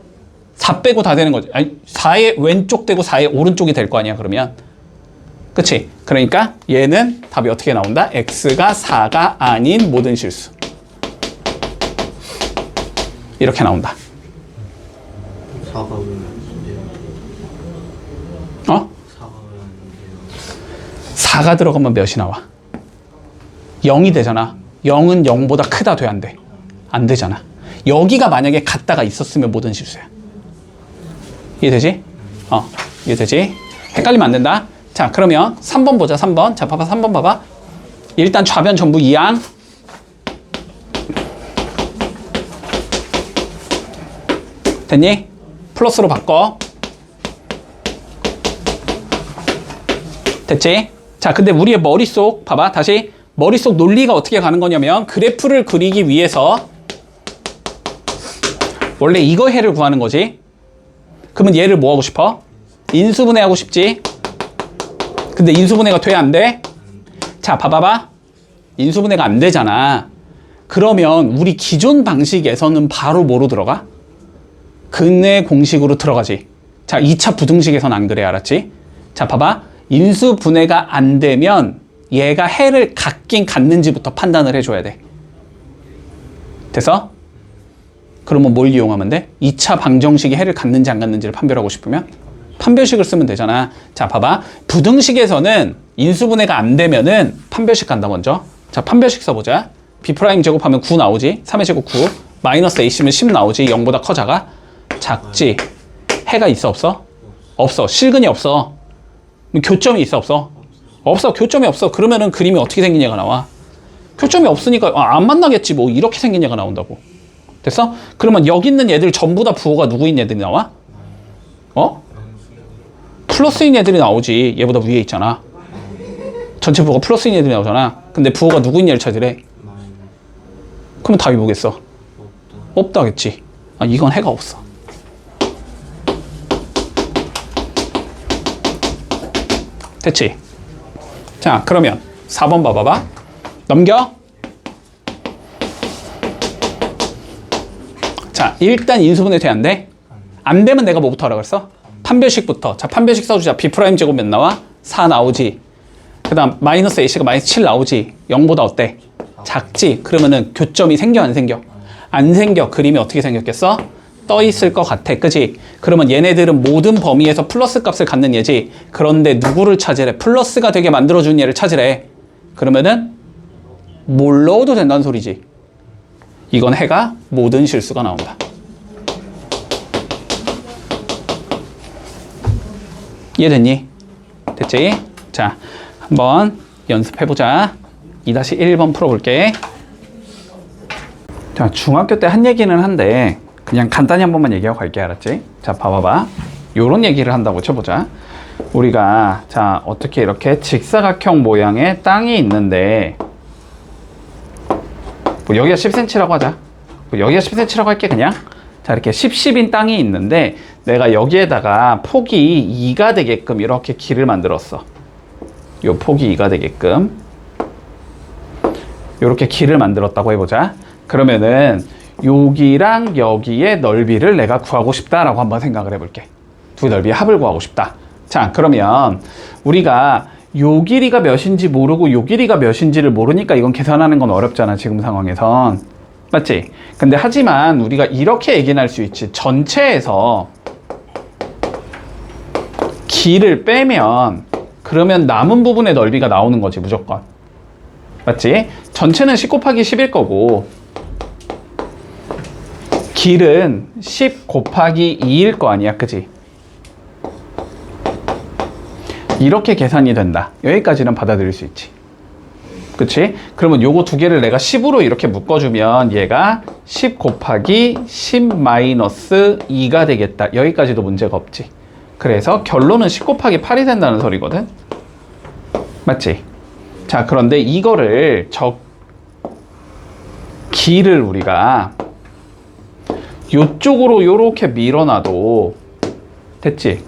4 빼고 다 되는 거지. 아니, 4의 왼쪽 되고 4의 오른쪽이 될 거 아니야, 그러면. 그치? 그러니까 얘는 답이 어떻게 나온다? x가 4가 아닌 모든 실수. 이렇게 나온다. 4가 왜 안 돼요? 어? 4가 왜 안 돼요? 4가 들어가면 몇이 나와? 0이 되잖아. 0은 0보다 크다 돼, 안 돼? 안 되잖아. 여기가 만약에 같다가 있었으면 모든 실수야. 이해되지? 이해되지? 헷갈리면 안 된다. 자, 그러면 3번 보자. 3번. 자, 봐봐. 3번 봐봐. 일단 좌변 전부 2항. 됐니? 플러스로 바꿔. 됐지? 자, 근데 우리의 머릿속 봐봐. 다시 머릿속 논리가 어떻게 가는 거냐면 그래프를 그리기 위해서 원래 이거 해를 구하는 거지. 그러면 얘를 뭐 하고 싶어? 인수분해 하고 싶지. 근데 인수분해가 돼? 안 돼? 자, 봐봐봐. 인수분해가 안 되잖아. 그러면 우리 기존 방식에서는 바로 뭐로 들어가? 근의 공식으로 들어가지. 자, 2차 부등식에서는 안 그래. 알았지? 자, 봐봐. 인수분해가 안 되면 얘가 해를 갖긴 갖는지부터 판단을 해줘야 돼. 됐어? 그러면 뭘 이용하면 돼? 2차 방정식이 해를 갖는지 안 갖는지를 판별하고 싶으면 판별식을 쓰면 되잖아. 자, 봐봐. 부등식에서는 인수분해가 안 되면은 판별식 간다, 먼저. 자, 판별식 써보자. b' 제곱하면 9 나오지. 3의 제곱 9. 마이너스 ac면 10 나오지. 0보다 커, 작아? 작지. 해가 있어, 없어? 없어. 실근이 없어. 교점이 있어, 없어? 없어. 교점이 없어. 그러면은 그림이 어떻게 생긴 얘가 나와? 교점이 없으니까 안 만나겠지. 뭐 이렇게 생긴 얘가 나온다고. 됐어? 그러면 여기 있는 얘들 전부 다 부호가 누구인 애들이 나와? 플러스인 애들이 나오지. 얘보다 위에 있잖아. 전체 부호가 플러스인 애들이 나오잖아. 근데 부호가 누구인 얘를 찾으래? 그러면 답이 뭐겠어? 없다겠지. 이건 해가 없어. 됐지? 자, 그러면 4번 봐봐봐. 넘겨. 자, 일단 인수분해 돼, 안 돼? 안 되면 내가 뭐부터 하라 그랬어? 판별식부터. 자, 판별식 써주자. B' 제곱 몇 나와? 4 나오지. 그 다음 마이너스 AC가 마이너스 7 나오지. 0보다 어때? 작지. 그러면은 교점이 생겨 안 생겨? 안 생겨. 그림이 어떻게 생겼겠어? 떠 있을 것 같아. 그지? 그러면 얘네들은 모든 범위에서 플러스 값을 갖는 얘지. 그런데 누구를 찾으래? 플러스가 되게 만들어준 얘를 찾으래. 그러면은 뭘 넣어도 된다는 소리지. 이건 해가 모든 실수가 나온다. 이해됐니? 됐지? 자, 한번 연습해보자. 2-1번 풀어볼게. 자, 중학교 때 한 얘기는 한데 그냥 간단히 한 번만 얘기하고 갈게. 알았지? 자, 봐봐봐. 요런 얘기를 한다고 쳐보자. 우리가 자, 어떻게 이렇게 직사각형 모양의 땅이 있는데 뭐 여기가 10cm라고 하자. 뭐 여기가 10cm라고 할게 그냥. 자, 이렇게 10인 땅이 있는데 내가 여기에다가 폭이 2가 되게끔 이렇게 길을 만들었어. 요 폭이 2가 되게끔 이렇게 길을 만들었다고 해보자. 그러면은 여기랑 여기의 넓이를 내가 구하고 싶다라고 한번 생각을 해볼게. 두 넓이의 합을 구하고 싶다. 자, 그러면 우리가 요 길이가 몇인지 모르고 요 길이가 몇인지를 모르니까 이건 계산하는 건 어렵잖아, 지금 상황에선. 맞지? 근데 하지만 우리가 이렇게 얘기는 할 수 있지. 전체에서 길을 빼면 그러면 남은 부분의 넓이가 나오는 거지, 무조건. 맞지? 전체는 10 곱하기 10일 거고 길은 10 곱하기 2일 거 아니야, 그지? 이렇게 계산이 된다. 여기까지는 받아들일 수 있지. 그치? 그러면 요거 두 개를 내가 10으로 이렇게 묶어주면 얘가 10 곱하기 10 마이너스 2가 되겠다. 여기까지도 문제가 없지. 그래서 결론은 10 곱하기 8이 된다는 소리거든. 맞지? 자, 그런데 이거를 길을 우리가 요쪽으로 요렇게 밀어놔도 됐지?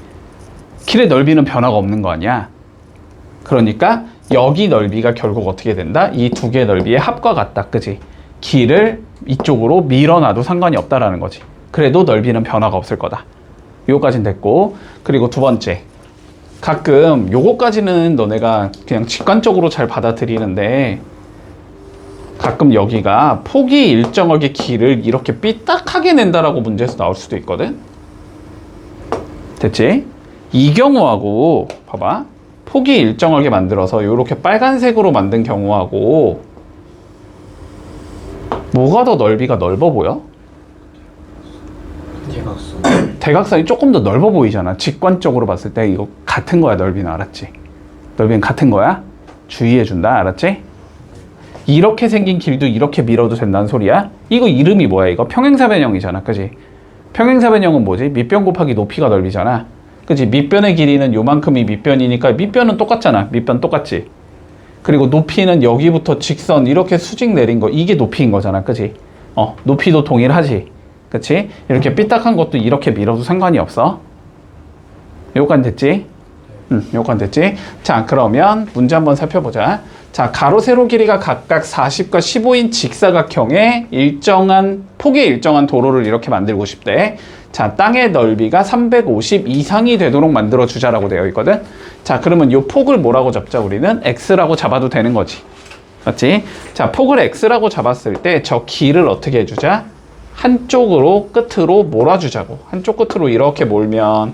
길의 넓이는 변화가 없는 거 아니야? 그러니까 여기 넓이가 결국 어떻게 된다? 이 두 개의 넓이의 합과 같다. 그지? 길을 이쪽으로 밀어놔도 상관이 없다라는 거지. 그래도 넓이는 변화가 없을 거다. 요거까진 됐고, 그리고 두 번째. 가끔 요거까지는 너네가 그냥 직관적으로 잘 받아들이는데 가끔 여기가 폭이 일정하게 길을 이렇게 삐딱하게 낸다라고 문제에서 나올 수도 있거든. 됐지? 이 경우하고 봐봐. 폭이 일정하게 만들어서 이렇게 빨간색으로 만든 경우하고 뭐가 더 넓이가 넓어 보여? 대각선. 대각선이 조금 더 넓어 보이잖아. 직관적으로 봤을 때 이거 같은 거야, 넓이는. 알았지? 넓이는 같은 거야. 주의해 준다. 알았지? 이렇게 생긴 길도 이렇게 밀어도 된다는 소리야. 이거 이름이 뭐야? 이거 평행사변형이잖아. 그지? 평행사변형은 뭐지? 밑변 곱하기 높이가 넓이잖아. 그지? 밑변의 길이는 요만큼이 밑변이니까 밑변은 똑같잖아. 밑변 똑같지? 그리고 높이는 여기부터 직선 이렇게 수직 내린 거, 이게 높이인 거잖아. 그지? 높이도 동일하지. 그치? 이렇게 삐딱한 것도 이렇게 밀어도 상관이 없어. 요건 됐지? 요건 됐지? 자, 그러면 문제 한번 살펴보자. 자, 가로 세로 길이가 각각 40과 15인 직사각형의 폭의 일정한 도로를 이렇게 만들고 싶대. 자, 땅의 넓이가 350 이상이 되도록 만들어 주자라고 되어 있거든. 자, 그러면 요 폭을 뭐라고 잡자? 우리는 x라고 잡아도 되는 거지. 맞지? 자, 폭을 x라고 잡았을 때 저 길을 어떻게 해주자? 한쪽으로 끝으로 몰아주자고. 한쪽 끝으로 이렇게 몰면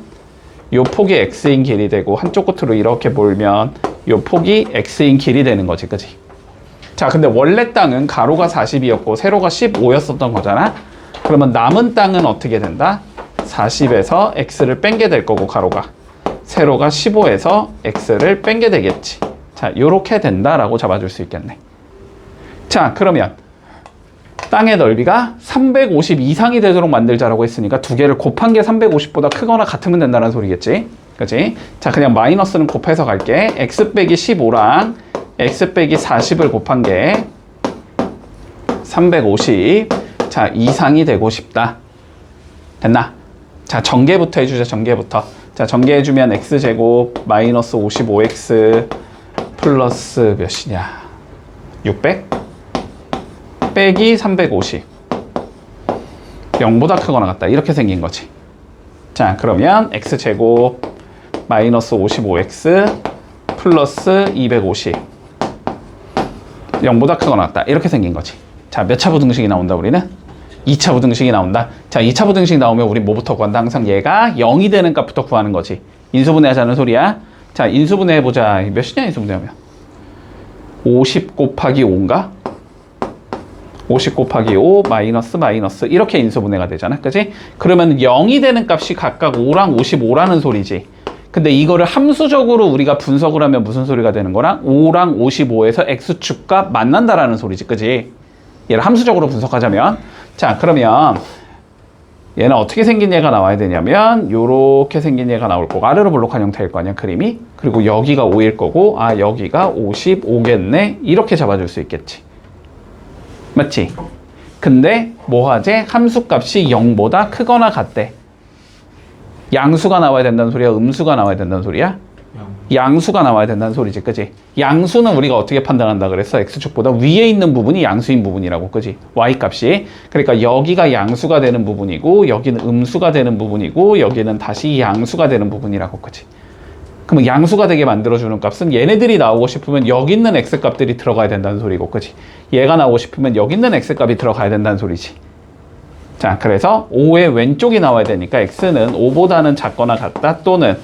요 폭이 x인 길이 되고, 한쪽 끝으로 이렇게 몰면 요 폭이 x인 길이 되는 거지. 그지? 자, 근데 원래 땅은 가로가 40이었고 세로가 15였었던 거잖아. 그러면 남은 땅은 어떻게 된다? 40에서 x를 뺀게 될 거고, 가로가 세로가 15에서 x를 뺀게 되겠지. 자, 요렇게 된다라고 잡아줄 수 있겠네. 자, 그러면 땅의 넓이가 350 이상이 되도록 만들자라고 했으니까 두 개를 곱한 게 350보다 크거나 같으면 된다는 소리겠지. 그치? 자, 그냥 마이너스는 곱해서 갈게. x 빼기 15랑 x 빼기 40을 곱한 게 350. 자, 이상이 되고 싶다. 됐나? 자, 전개부터 해주자. 전개부터. 자, 전개해주면 x제곱 마이너스 55x 플러스 몇이냐? 600? 빼기 350. 0보다 크거나 같다. 이렇게 생긴 거지. 자, 그러면 x제곱 마이너스 55x 플러스 250 0보다 크거나 같다. 이렇게 생긴 거지. 자, 몇 차 부등식이 나온다 우리는? 2차 부등식이 나온다. 자, 2차 부등식 나오면 우리 뭐부터 구한다? 항상 얘가 0이 되는 값부터 구하는 거지. 인수분해 하자는 소리야. 자, 인수분해 해보자. 몇이냐 인수분해하면? 50 곱하기 5인가? 50 곱하기 5 마이너스 마이너스 이렇게 인수분해가 되잖아. 그치? 그러면 0이 되는 값이 각각 5랑 55라는 소리지. 근데 이거를 함수적으로 우리가 분석을 하면 무슨 소리가 되는 거랑 5랑 55에서 x축과 만난다라는 소리지. 그치? 얘를 함수적으로 분석하자면 자, 그러면 얘는 어떻게 생긴 얘가 나와야 되냐면 요렇게 생긴 얘가 나올 거고 아래로 볼록한 형태일 거 아니야 그림이. 그리고 여기가 5일 거고 아 여기가 55겠네 이렇게 잡아줄 수 있겠지. 맞지? 근데 뭐하지? 함수값이 0보다 크거나 같대. 양수가 나와야 된다는 소리야? 음수가 나와야 된다는 소리야? 양수가 나와야 된다는 소리지. 그지? 양수는 우리가 어떻게 판단한다 그랬어? x축보다 위에 있는 부분이 양수인 부분이라고. 그지? y값이. 그러니까 여기가 양수가 되는 부분이고 여기는 음수가 되는 부분이고 여기는 다시 양수가 되는 부분이라고. 그지? 그러면 양수가 되게 만들어주는 값은 얘네들이 나오고 싶으면 여기 있는 x값들이 들어가야 된다는 소리고. 그지? 얘가 나오고 싶으면 여기 있는 x값이 들어가야 된다는 소리지. 자, 그래서 5의 왼쪽이 나와야 되니까 x는 5보다는 작거나 같다 또는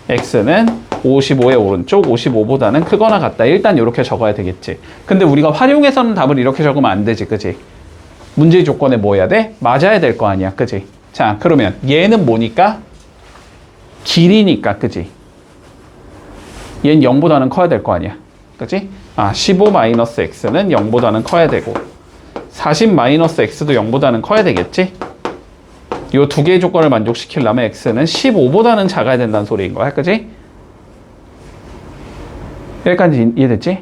x는 55의 오른쪽 55보다는 크거나 같다. 일단 이렇게 적어야 되겠지. 근데 우리가 활용해서는 답을 이렇게 적으면 안 되지. 그지? 문제의 조건에 뭐 해야 돼? 맞아야 될 거 아니야. 그지? 자, 그러면 얘는 뭐니까? 길이니까. 그지? 얘는 0보다는 커야 될 거 아니야. 그지? 아, 15-x는 0보다는 커야 되고 40-x도 0보다는 커야 되겠지? 요 두 개의 조건을 만족시키려면 x는 15보다는 작아야 된다는 소리인 거야. 그지? 여기까지 이해됐지?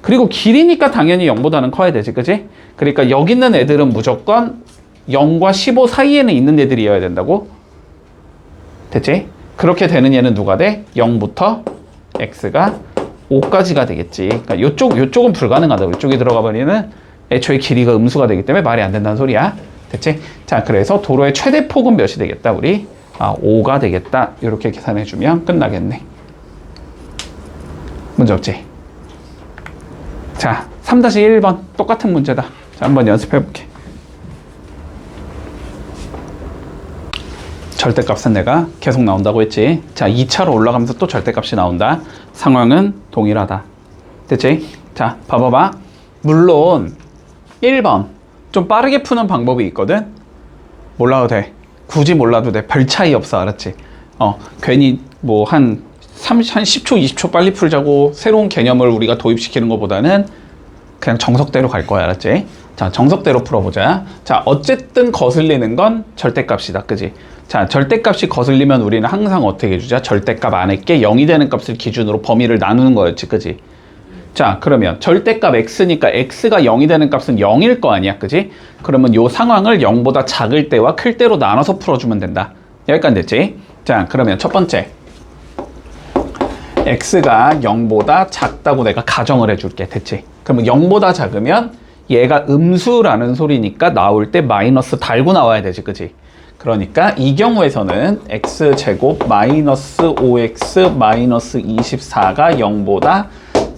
그리고 길이니까 당연히 0보다는 커야 되지. 그지? 그러니까 여기 있는 애들은 무조건 0과 15 사이에는 있는 애들이어야 된다고? 됐지? 그렇게 되는 얘는 누가 돼? 0부터 x가 5까지가 되겠지. 그러니까 요쪽은 불가능하다. 이쪽에 들어가 버리는 애초에 길이가 음수가 되기 때문에 말이 안 된다는 소리야. 됐지? 자, 그래서 도로의 최대 폭은 몇이 되겠다, 우리? 아, 5가 되겠다. 이렇게 계산해주면 끝나겠네. 문제 없지? 자, 3-1번. 똑같은 문제다. 자, 한번 연습해볼게. 절대값은 내가 계속 나온다고 했지. 자, 2차로 올라가면서 또 절대값이 나온다. 상황은 동일하다. 됐지? 자, 봐봐봐. 물론 1번 좀 빠르게 푸는 방법이 있거든. 몰라도 돼. 굳이 몰라도 돼. 별 차이 없어. 알았지? 괜히 뭐 한 10초, 20초 빨리 풀자고 새로운 개념을 우리가 도입시키는 것보다는 그냥 정석대로 갈 거야. 알았지? 자, 정석대로 풀어보자. 자, 어쨌든 거슬리는 건 절대값이다. 그지? 자, 절대값이 거슬리면 우리는 항상 어떻게 해주자? 절대값 안에 게 0이 되는 값을 기준으로 범위를 나누는 거였지. 그지? 자, 그러면 절대값 x니까 x가 0이 되는 값은 0일 거 아니야. 그지? 그러면 요 상황을 0보다 작을 때와 클 때로 나눠서 풀어주면 된다. 여기까지 됐지? 자, 그러면 첫 번째. x가 0보다 작다고 내가 가정을 해줄게. 됐지? 그러면 0보다 작으면 얘가 음수라는 소리니까 나올 때 마이너스 달고 나와야 되지. 그지? 그러니까 이 경우에서는 x제곱 마이너스 5x 마이너스 24가 0보다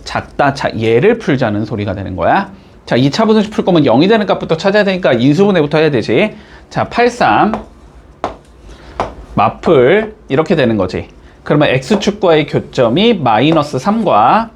작다. 자, 얘를 풀자는 소리가 되는 거야. 자, 2차 분식 풀 거면 0이 되는 값부터 찾아야 되니까 인수분해부터 해야 되지. 자, 83 마플 이렇게 되는 거지. 그러면 x축과의 교점이 마이너스 3과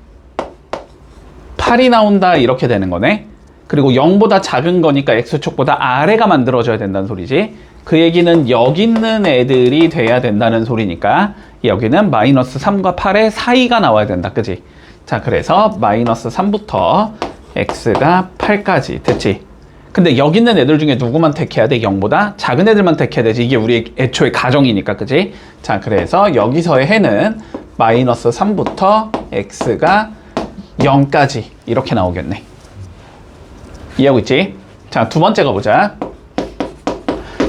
8이 나온다. 이렇게 되는 거네. 그리고 0보다 작은 거니까 x축보다 아래가 만들어져야 된다는 소리지. 그 얘기는 여기 있는 애들이 돼야 된다는 소리니까 여기는 마이너스 3과 8의 사이가 나와야 된다. 그지? 자, 그래서 마이너스 3부터 x가 8까지 됐지? 근데 여기 있는 애들 중에 누구만 택해야 돼? 0보다 작은 애들만 택해야 되지. 이게 우리 애초에 가정이니까. 그지? 자, 그래서 여기서의 해는 마이너스 3부터 x가 0까지 이렇게 나오겠네. 이해하고 있지? 자, 두 번째 가보자.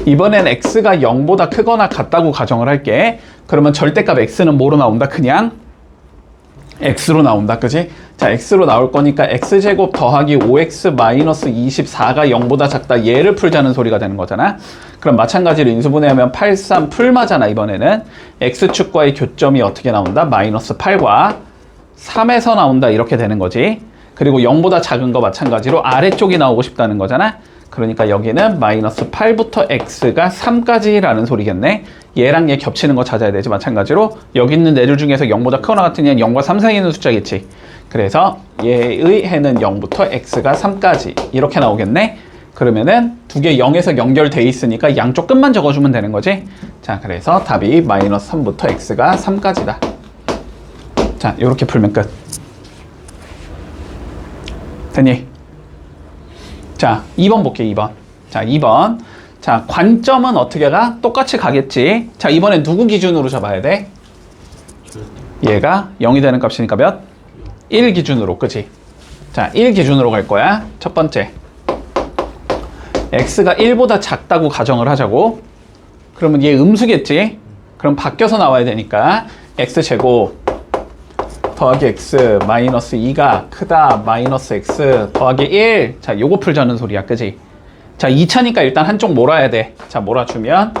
이번엔 x가 0보다 크거나 같다고 가정을 할게. 그러면 절대값 x는 뭐로 나온다? 그냥 x로 나온다, 그지? 자, x로 나올 거니까 x제곱 더하기 5x 마이너스 24가 0보다 작다. 얘를 풀자는 소리가 되는 거잖아. 그럼 마찬가지로 인수분해하면 8, 3 풀마잖아. 이번에는 x축과의 교점이 어떻게 나온다? 마이너스 8과 3에서 나온다. 이렇게 되는 거지. 그리고 0보다 작은 거 마찬가지로 아래쪽이 나오고 싶다는 거잖아. 그러니까 여기는 마이너스 8부터 x가 3까지라는 소리겠네. 얘랑 얘 겹치는 거 찾아야 되지. 마찬가지로 여기 있는 애들 중에서 0보다 크거나 같은 얘는 0과 3 사이에 있는 숫자겠지. 그래서 얘의 해는 0부터 x가 3까지 이렇게 나오겠네. 그러면은 두 개 0에서 연결돼 있으니까 양쪽 끝만 적어주면 되는 거지. 자, 그래서 답이 마이너스 3부터 x가 3까지다. 자, 이렇게 풀면 끝. 됐니? 자, 2번 볼게, 2번. 자, 2번. 자, 관점은 어떻게 가? 똑같이 가겠지. 자, 이번엔 누구 기준으로 잡아야 돼? 얘가 0이 되는 값이니까 몇? 1 기준으로, 그치? 자, 1 기준으로 갈 거야. 첫 번째. x가 1보다 작다고 가정을 하자고. 그러면 얘 음수겠지? 그럼 바뀌어서 나와야 되니까 x제곱 더하기 x 마이너스 2가 크다 마이너스 x 더하기 1. 자, 요거 풀자는 소리야, 그지? 자, 2차니까 일단 한쪽 몰아야 돼. 자, 몰아주면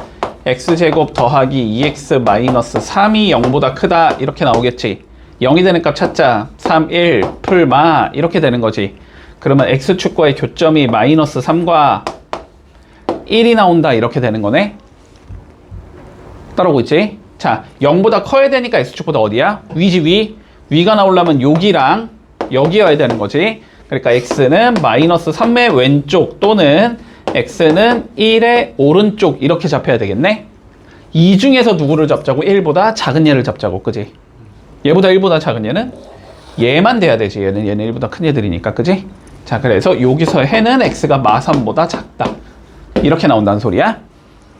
x제곱 더하기 2x 마이너스 3이 0보다 크다 이렇게 나오겠지. 0이 되는 값 찾자. 3, 1 풀마 이렇게 되는 거지. 그러면 x축과의 교점이 마이너스 3과 1이 나온다 이렇게 되는 거네. 따라오고 있지? 자, 0보다 커야 되니까 x축보다 어디야? 위지, 위. 위가 나오려면 여기랑 여기여야 되는 거지. 그러니까 x는 마이너스 3의 왼쪽 또는 x는 1의 오른쪽 이렇게 잡혀야 되겠네. 이 중에서 누구를 잡자고? 1보다 작은 얘를 잡자고, 그지? 얘보다 1보다 작은 얘는 얘만 돼야 되지. 얘는 1보다 큰 얘들이니까, 그지? 자, 그래서 여기서 해는 x가 마3보다 작다 이렇게 나온다는 소리야.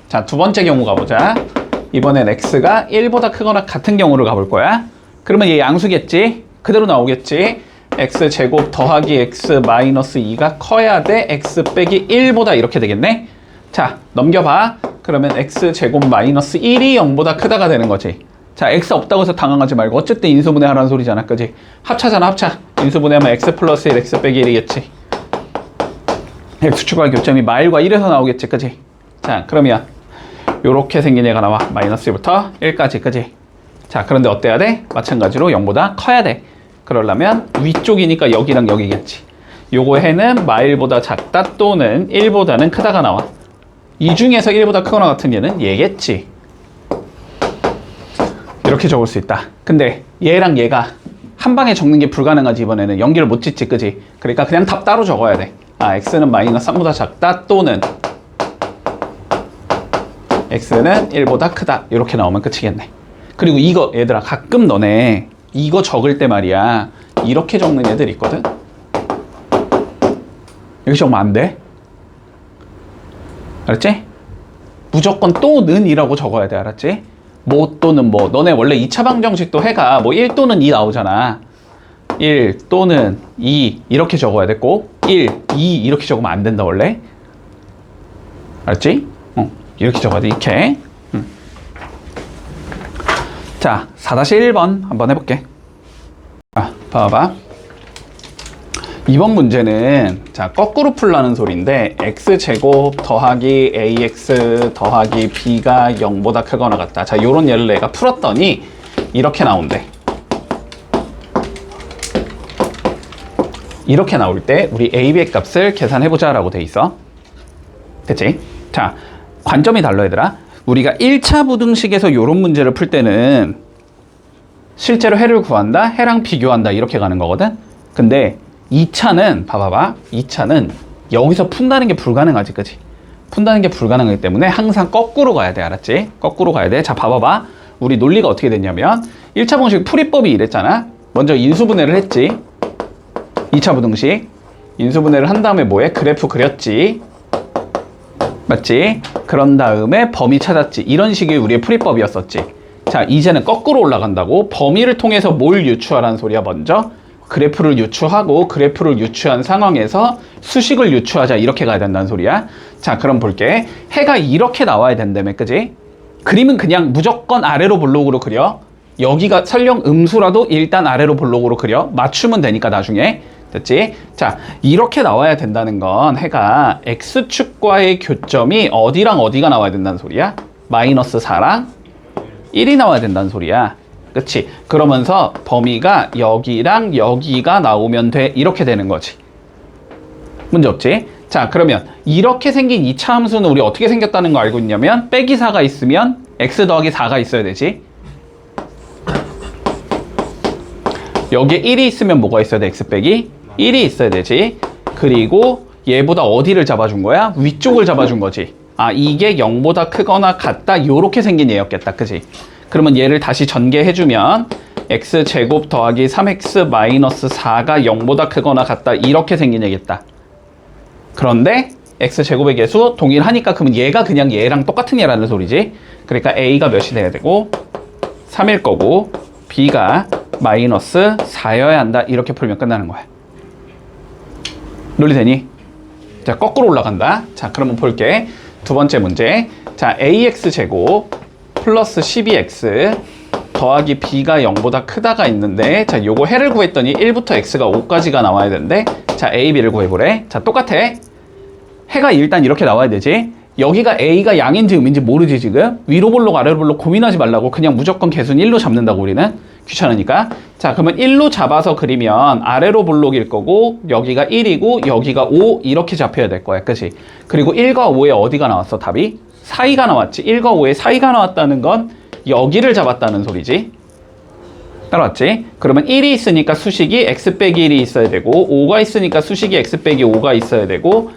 자, 두 번째 경우 가보자. 이번엔 x가 1보다 크거나 같은 경우를 가볼 거야. 그러면 얘 양수겠지? 그대로 나오겠지? x제곱 더하기 x 마이너스 2가 커야 돼. x 빼기 1보다 이렇게 되겠네? 자, 넘겨봐. 그러면 x제곱 마이너스 1이 0보다 크다가 되는 거지. 자, x 없다고 해서 당황하지 말고 어쨌든 인수분해 하라는 소리잖아, 그지? 합차잖아, 합차. 인수분해하면 x 플러스 1, x 빼기 1이겠지. x축과 교점이 마일과 1에서 나오겠지, 그지? 자, 그러면 요렇게 생긴 얘가 나와. 마이너스 1부터 1까지, 그지? 자, 그런데 어때야 돼? 마찬가지로 0보다 커야 돼. 그러려면 위쪽이니까 여기랑 여기겠지. 요거 해는 마일보다 작다 또는 1보다는 크다가 나와. 이 중에서 1보다 크거나 같은 얘는 얘겠지. 이렇게 적을 수 있다. 근데 얘랑 얘가 한 방에 적는 게 불가능하지. 이번에는 연기를 못 짓지, 그지? 그러니까 그냥 답 따로 적어야 돼. 아, x는 마이너스 3보다 작다 또는 x는 1보다 크다 이렇게 나오면 끝이겠네. 그리고 이거 얘들아, 가끔 너네 이거 적을 때 말이야 이렇게 적는 애들 있거든. 여기 적으면 안 돼. 알았지? 무조건 또는 이라고 적어야 돼. 알았지? 뭐 또는 뭐. 너네 원래 2차 방정식도 해가 뭐 1 또는 2 나오잖아. 1 또는 2 이렇게 적어야 돼. 꼭 1, 2 이렇게 적으면 안 된다 원래. 알았지? 이렇게 적어야 돼. 이렇게. 자, 4-1번 한번 해볼게. 아, 봐봐. 이번 문제는 자, 거꾸로 풀라는 소리인데 x제곱 더하기 ax 더하기 b가 0보다 크거나 같다. 자, 요런 예를 내가 풀었더니 이렇게 나온대. 이렇게 나올 때 우리 a, b의 값을 계산해보자 라고 돼 있어. 됐지? 자, 관점이 달라 얘들아. 우리가 1차 부등식에서 요런 문제를 풀 때는 실제로 해를 구한다, 해랑 비교한다 이렇게 가는 거거든. 근데 2차는 봐봐봐. 2차는 여기서 푼다는 게 불가능하지, 그치? 푼다는 게 불가능하기 때문에 항상 거꾸로 가야 돼. 알았지? 거꾸로 가야 돼. 자, 봐봐봐. 우리 논리가 어떻게 됐냐면 1차 부등식 풀이법이 이랬잖아. 먼저 인수분해를 했지. 2차 부등식 인수분해를 한 다음에 뭐해? 그래프 그렸지. 맞지? 그런 다음에 범위 찾았지. 이런 식의 우리의 풀이법이었었지. 자, 이제는 거꾸로 올라간다고. 범위를 통해서 뭘 유추하라는 소리야. 먼저 그래프를 유추하고 그래프를 유추한 상황에서 수식을 유추하자 이렇게 가야 된다는 소리야. 자, 그럼 볼게. 해가 이렇게 나와야 된다며, 그지? 그림은 그냥 무조건 아래로 블록으로 그려. 여기가 설령 음수라도 일단 아래로 볼록으로 그려. 맞추면 되니까 나중에. 됐지? 자, 이렇게 나와야 된다는 건 해가 X축과의 교점이 어디랑 어디가 나와야 된다는 소리야? 마이너스 4랑 1이 나와야 된다는 소리야. 그치? 그러면서 범위가 여기랑 여기가 나오면 돼. 이렇게 되는 거지. 문제 없지? 자, 그러면 이렇게 생긴 2차 함수는 우리 어떻게 생겼다는 거 알고 있냐면 빼기 4가 있으면 x 더하기 4가 있어야 되지. 여기에 1이 있으면 뭐가 있어야 돼? x 빼기 1이 있어야 되지. 그리고 얘보다 어디를 잡아준 거야? 위쪽을 잡아준 거지. 아, 이게 0보다 크거나 같다. 요렇게 생긴 얘였겠다. 그지? 그러면 얘를 다시 전개해주면 x제곱 더하기 3x 마이너스 4가 0보다 크거나 같다. 이렇게 생긴 얘겠다. 그런데 x제곱의 개수 동일하니까 그러면 얘가 그냥 얘랑 똑같은 얘라는 소리지. 그러니까 a가 몇이 돼야 되고 3일 거고 b가 마이너스 4여야 한다. 이렇게 풀면 끝나는 거야. 논리되니? 자, 거꾸로 올라간다. 자, 그러면 볼게. 두 번째 문제. 자, ax제곱 플러스 12x 더하기 b가 0보다 크다가 있는데, 자, 요거 해를 구했더니 1부터 x가 5까지가 나와야 되는데, 자, a, b를 구해보래. 자, 똑같아. 해가 일단 이렇게 나와야 되지. 여기가 a가 양인지 음인지 모르지 지금. 위로 볼록 아래로 볼록 고민하지 말라고. 그냥 무조건 개수는 1로 잡는다고 우리는. 귀찮으니까. 자, 그러면 1로 잡아서 그리면 아래로 볼록일 거고 여기가 1이고 여기가 5 이렇게 잡혀야 될 거야. 그치? 그리고 1과 5에 어디가 나왔어? 답이? 사이가 나왔지. 1과 5에 사이가 나왔다는 건 여기를 잡았다는 소리지. 따라왔지? 그러면 1이 있으니까 수식이 x 빼기 1이 있어야 되고 5가 있으니까 수식이 x 빼기 5가 있어야 되고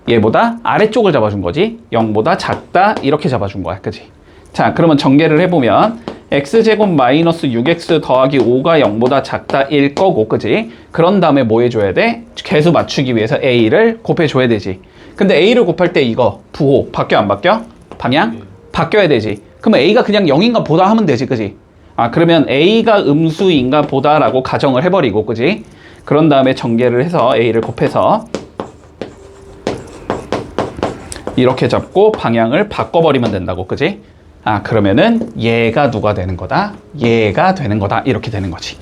얘보다 아래쪽을 잡아준 거지. 0보다 작다 이렇게 잡아준 거야. 그치? 자, 그러면 전개를 해보면 x제곱 마이너스 6x 더하기 5가 0보다 작다 일 거고, 그지? 그런 다음에 뭐 해줘야 돼? 개수 맞추기 위해서 a를 곱해줘야 되지. 근데 a를 곱할 때 이거 부호 바뀌어 안 바뀌어? 방향? 바뀌어야 되지. 그러면 a가 그냥 0인가 보다 하면 되지, 그지? 아, 그러면 a가 음수인가 보다 라고 가정을 해버리고, 그지? 그런 다음에 전개를 해서 a를 곱해서 이렇게 잡고 방향을 바꿔버리면 된다고, 그지? 아, 그러면은 얘가 누가 되는 거다? 얘가 되는 거다. 이렇게 되는 거지.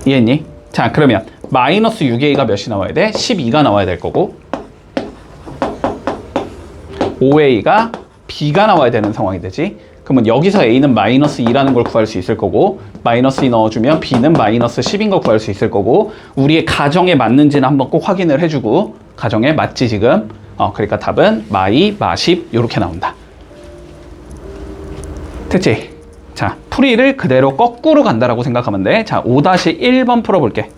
이해했니? 자, 그러면 마이너스 6a가 몇이 나와야 돼? 12가 나와야 될 거고 5a가 b가 나와야 되는 상황이 되지. 그러면 여기서 a는 마이너스 2라는 걸 구할 수 있을 거고 마이너스 2 넣어주면 b는 마이너스 10인 거 구할 수 있을 거고 우리의 가정에 맞는지는 한번 꼭 확인을 해주고 가정에 맞지 지금? 그러니까 답은 마이, 마10 이렇게 나온다. 됐지? 자, 풀이를 그대로 거꾸로 간다라고 생각하면 돼. 자, 5-1번 풀어볼게.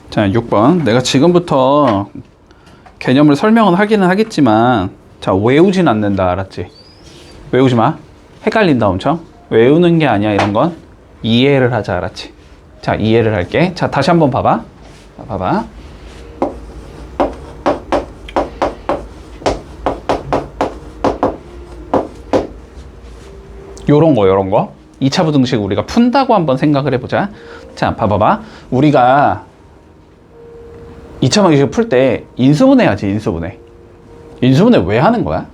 자, 6번. 내가 지금부터 개념을 설명은 하기는 하겠지만 자, 외우진 않는다. 알았지? 외우지 마. 헷갈린다 엄청. 외우는 게 아니야 이런 건. 이해를 하자. 알았지? 자, 이해를 할게. 자, 다시 한번 봐봐. 자, 봐봐. 요런 거 2차 부등식 우리가 푼다고 한번 생각을 해보자. 자, 봐봐봐. 우리가 2차 부등식 풀 때 인수분해 하지. 인수분해 왜 하는 거야?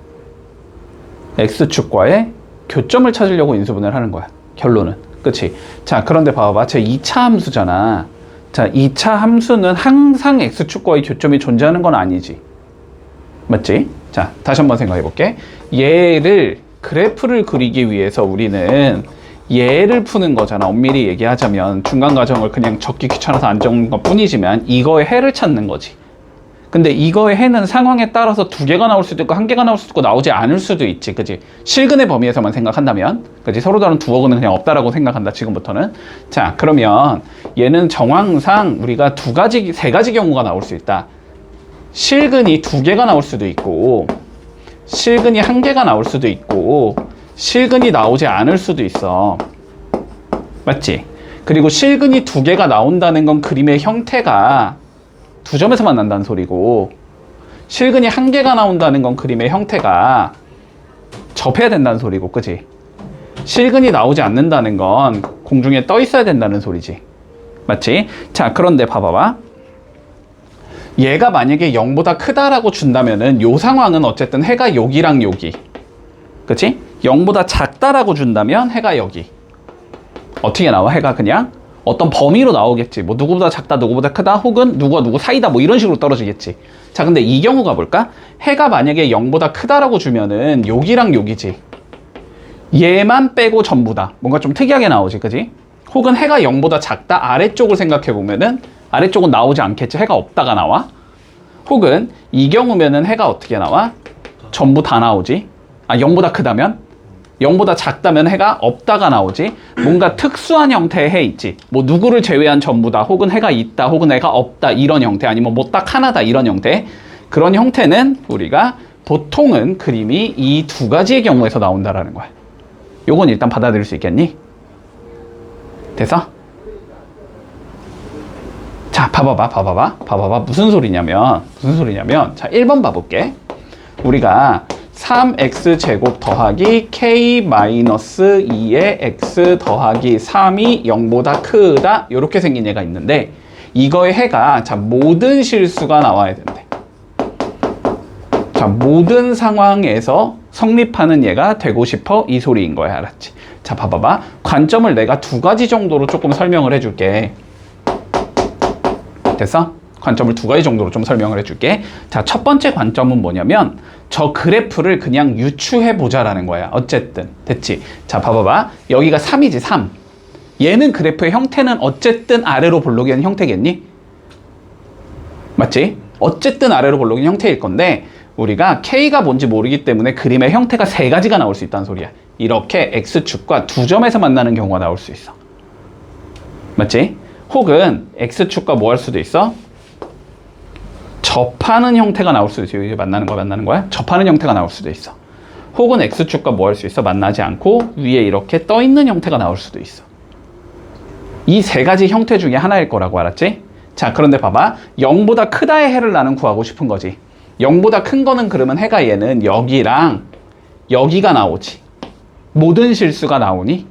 x축과의 교점을 찾으려고 인수분해를 하는 거야. 결론은. 그치? 자, 그런데 봐봐봐. 제 2차 함수잖아. 자, 2차 함수는 항상 x축과의 교점이 존재하는 건 아니지. 맞지? 자, 다시 한번 생각해 볼게. 얘를 그래프를 그리기 위해서 우리는 얘를 푸는 거잖아. 엄밀히 얘기하자면 중간 과정을 그냥 적기 귀찮아서 안 적는 것 뿐이지만 이거의 해를 찾는 거지. 근데 이거의 해는 상황에 따라서 2개가 나올 수도 있고 1개가 나올 수도 있고 나오지 않을 수도 있지. 그지? 실근의 범위에서만 생각한다면 그지? 서로 다른 두어근은 그냥 없다라고 생각한다. 지금부터는. 자, 그러면 얘는 정황상 우리가 3가지 경우가 나올 수 있다. 실근이 2개가 나올 수도 있고 실근이 1개가 나올 수도 있고 실근이 나오지 않을 수도 있어. 맞지? 그리고 실근이 2개가 나온다는 건 그림의 형태가 2점에서만 난다는 소리고 실근이 1개가 나온다는 건 그림의 형태가 접해야 된다는 소리고, 그지? 실근이 나오지 않는다는 건 공중에 떠 있어야 된다는 소리지. 맞지? 자, 그런데 봐봐봐. 얘가 만약에 0보다 크다라고 준다면은 요 상황은 어쨌든 해가 여기랑 여기. 그치? 0보다 작다라고 준다면 해가 여기. 어떻게 나와? 해가 그냥 어떤 범위로 나오겠지. 뭐 누구보다 작다, 누구보다 크다, 혹은 누구와 누구 사이다, 뭐 이런 식으로 떨어지겠지. 자, 근데 이 경우가 뭘까? 해가 만약에 0보다 크다라고 주면은 여기랑 여기지. 얘만 빼고 전부다. 뭔가 좀 특이하게 나오지, 그지? 혹은 해가 0보다 작다, 아래쪽을 생각해 보면은 아래쪽은 나오지 않겠지. 해가 없다가 나와. 혹은 이 경우면은 해가 어떻게 나와? 전부 다 나오지. 아, 0보다 크다면? 0보다 작다면 해가 없다가 나오지. 뭔가 특수한 형태의 해 있지. 뭐 누구를 제외한 전부다, 혹은 해가 있다, 혹은 해가 없다, 이런 형태. 아니면 뭐 딱 하나다, 이런 형태. 그런 형태는 우리가 보통은 그림이 이 두 가지의 경우에서 나온다라는 거야. 요건 일단 받아들일 수 있겠니? 돼서? 자, 봐봐봐. 무슨 소리냐면, 자, 1번 봐볼게. 우리가 3x제곱 더하기 k-2의 x 더하기 3이 0보다 크다, 이렇게 생긴 얘가 있는데, 이거의 해가, 자, 모든 실수가 나와야 된대. 자, 모든 상황에서 성립하는 얘가 되고 싶어, 이 소리인 거야. 알았지? 자, 봐봐봐. 관점을 내가 두 가지 정도로 조금 설명을 해줄게. 됐어? 관점을 두 가지 정도로 좀 설명을 해줄게. 자, 첫 번째 관점은 뭐냐면 저 그래프를 그냥 유추해 보자라는 거야. 어쨌든 됐지? 자, 봐봐봐. 여기가 3이지, 3. 얘는 그래프의 형태는 어쨌든 아래로 볼록이는 형태겠니? 맞지? 어쨌든 아래로 볼록인 형태일 건데, 우리가 K가 뭔지 모르기 때문에 그림의 형태가 세 가지가 나올 수 있다는 소리야. 이렇게 X축과 두 점에서 만나는 경우가 나올 수 있어. 맞지? 혹은 X축과 뭐 할 수도 있어? 접하는 형태가 나올 수도 있어. 여기 만나는 거야? 접하는 형태가 나올 수도 있어. 혹은 X축과 뭐 할 수 있어? 만나지 않고 위에 이렇게 떠 있는 형태가 나올 수도 있어. 이 세 가지 형태 중에 하나일 거라고. 알았지? 자, 그런데 봐봐. 0보다 크다의 해를 나는 구하고 싶은 거지. 0보다 큰 거는 그러면 해가 얘는 여기랑 여기가 나오지. 모든 실수가 나오니?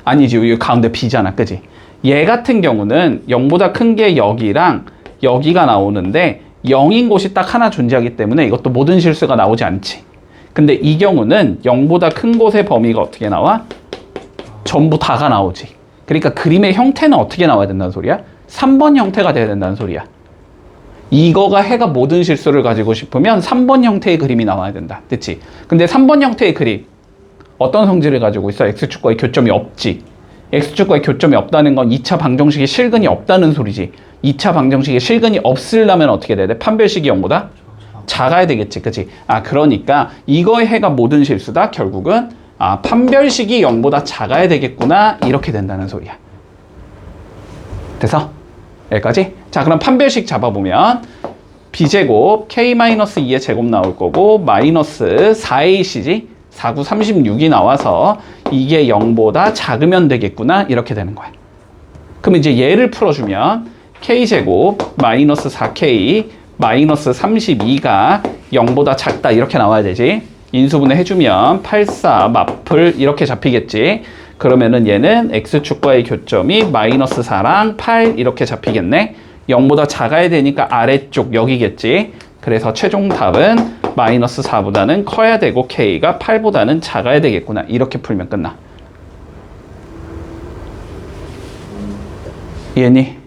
아니지. 여기 가운데 B잖아. 그지? 얘 같은 경우는 0보다 큰 게 여기랑 여기가 나오는데 0인 곳이 딱 하나 존재하기 때문에 이것도 모든 실수가 나오지 않지. 근데 이 경우는 0보다 큰 곳의 범위가 어떻게 나와? 전부 다가 나오지. 그러니까 그림의 형태는 어떻게 나와야 된다는 소리야? 3번 형태가 돼야 된다는 소리야. 이거가 해가 모든 실수를 가지고 싶으면 3번 형태의 그림이 나와야 된다. 됐지? 근데 3번 형태의 그림 어떤 성질을 가지고 있어? X축과의 교점이 없지. X축과의 교점이 없다는 건 2차 방정식의 실근이 없다는 소리지. 2차 방정식의 실근이 없으려면 어떻게 돼야 돼? 판별식이 0보다 작아야 되겠지. 그치? 아, 그러니까 이거의 해가 모든 실수다. 결국은 판별식이 0보다 작아야 되겠구나. 이렇게 된다는 소리야. 돼서? 여기까지? 자, 그럼 판별식 잡아보면 b제곱 k-2의 제곱 나올 거고 마이너스 4ac지? 4, 9, 36이 나와서 이게 0보다 작으면 되겠구나. 이렇게 되는 거야. 그럼 이제 얘를 풀어주면 k제곱 마이너스 4k 마이너스 32가 0보다 작다. 이렇게 나와야 되지. 인수분해 해주면 8, 4 마플 이렇게 잡히겠지. 그러면은 얘는 X축과의 교점이 마이너스 4랑 8 이렇게 잡히겠네. 0보다 작아야 되니까 아래쪽 여기겠지. 그래서 최종 답은 마이너스 4보다는 커야 되고 K가 8보다는 작아야 되겠구나. 이렇게 풀면 끝나. 이해니?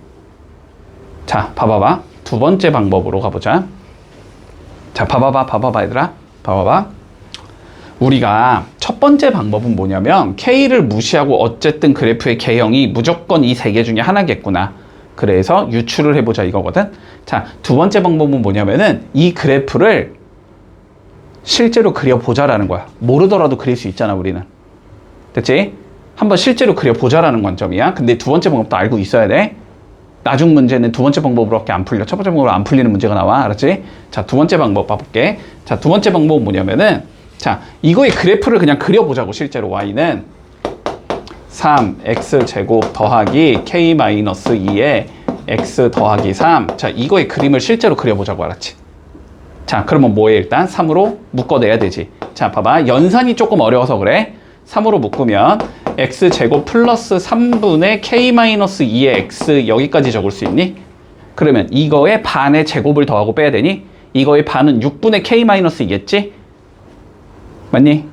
자, 봐봐봐. 두 번째 방법으로 가보자. 자, 봐봐봐 얘들아. 봐봐봐. 우리가 첫 번째 방법은 뭐냐면 K를 무시하고 어쨌든 그래프의 개형이 무조건 이 세 개 중에 하나겠구나. 그래서 유추를 해보자 이거거든. 자, 두 번째 방법은 뭐냐면은 이 그래프를 실제로 그려보자라는 거야. 모르더라도 그릴 수 있잖아, 우리는. 됐지? 한번 실제로 그려보자라는 관점이야. 근데 두 번째 방법도 알고 있어야 돼. 나중 문제는 두 번째 방법으로밖에 안 풀려. 첫 번째 방법으로 안 풀리는 문제가 나와. 알았지? 자, 두 번째 방법 봐볼게. 자, 두 번째 방법은 뭐냐면은 자, 이거의 그래프를 그냥 그려보자고. 실제로 y는 3x제곱 더하기 k-2의 x 더하기 3. 자, 이거의 그림을 실제로 그려보자고. 알았지? 자, 그러면 뭐해? 일단 3으로 묶어내야 되지. 자, 봐봐. 연산이 조금 어려워서 그래. 3으로 묶으면 x제곱 플러스 3분의 k-2의 x 여기까지 적을 수 있니? 그러면 이거의 반의 제곱을 더하고 빼야 되니? 이거의 반은 6분의 k-2겠지? 맞니?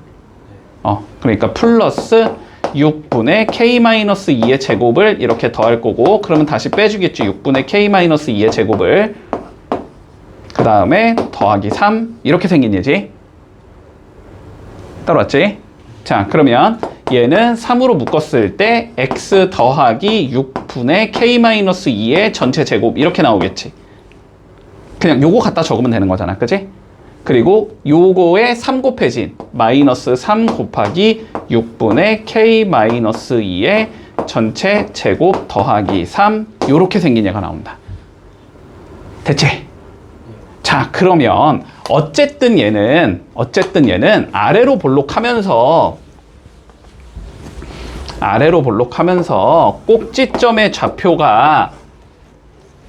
그러니까 플러스 6분의 k-2의 제곱을 이렇게 더할 거고, 그러면 다시 빼주겠지. 6분의 k-2의 제곱을. 그 다음에 더하기 3 이렇게 생긴 예지. 따라왔지? 자, 그러면 얘는 3으로 묶었을 때 x 더하기 6분의 k-2의 전체 제곱 이렇게 나오겠지. 그냥 요거 갖다 적으면 되는 거잖아, 그치? 그리고 요거에 3 곱해진 마이너스 3 곱하기 6분의 k-2의 전체 제곱 더하기 3 요렇게 생긴 얘가 나온다. 됐지? 자, 그러면 어쨌든 얘는 아래로 볼록하면서 꼭지점의 좌표가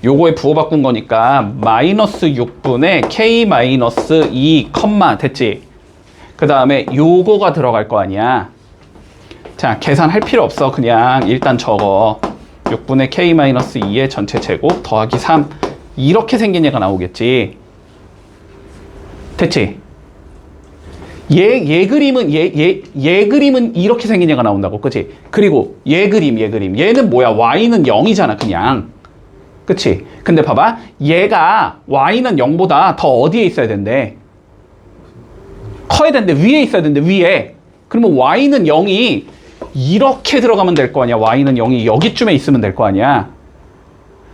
요거에 부호 바꾼 거니까 마이너스 6분의 k-2, 됐지? 그 다음에 요거가 들어갈 거 아니야. 자, 계산할 필요 없어. 그냥 일단 적어. 6분의 k-2의 전체 제곱 더하기 3 이렇게 생긴 얘가 나오겠지. 됐지? 얘 그림은 이렇게 생긴 얘가 나온다고, 그치? 그리고 얘 그림 얘는 뭐야? y는 0이잖아, 그냥. 그치? 근데 봐봐, 얘가 y는 0보다 더 어디에 있어야 된대? 커야 된대. 위에 있어야 된대, 위에. 그러면 y는 0이 이렇게 들어가면 될 거 아니야. y는 0이 여기쯤에 있으면 될 거 아니야.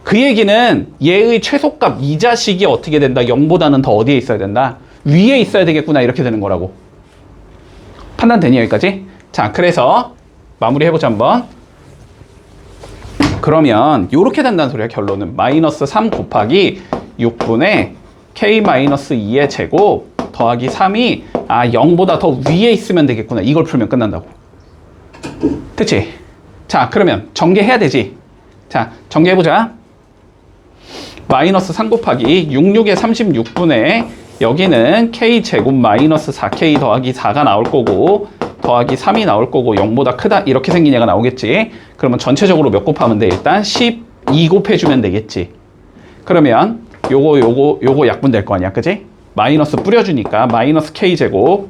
그 얘기는 얘의 최소값 이 자식이 어떻게 된다? 0보다는 더 어디에 있어야 된다? 위에 있어야 되겠구나, 이렇게 되는 거라고. 판단되니, 여기까지? 자, 그래서 마무리해보자 한번. 그러면 요렇게 된다는 소리야. 결론은 마이너스 3 곱하기 6분의 k-2의 제곱 더하기 3이 0보다 더 위에 있으면 되겠구나. 이걸 풀면 끝난다고. 됐지? 자, 그러면 전개해야 되지. 자, 전개해보자. 마이너스 3 곱하기 66의 36분의 여기는 k제곱 마이너스 4k 더하기 4가 나올 거고, 더하기 3이 나올 거고, 0보다 크다 이렇게 생긴 얘가 나오겠지. 그러면 전체적으로 몇 곱하면 돼? 일단 12 곱해주면 되겠지. 그러면 요거 약분될 거 아니야, 그지? 마이너스 뿌려주니까 마이너스 k제곱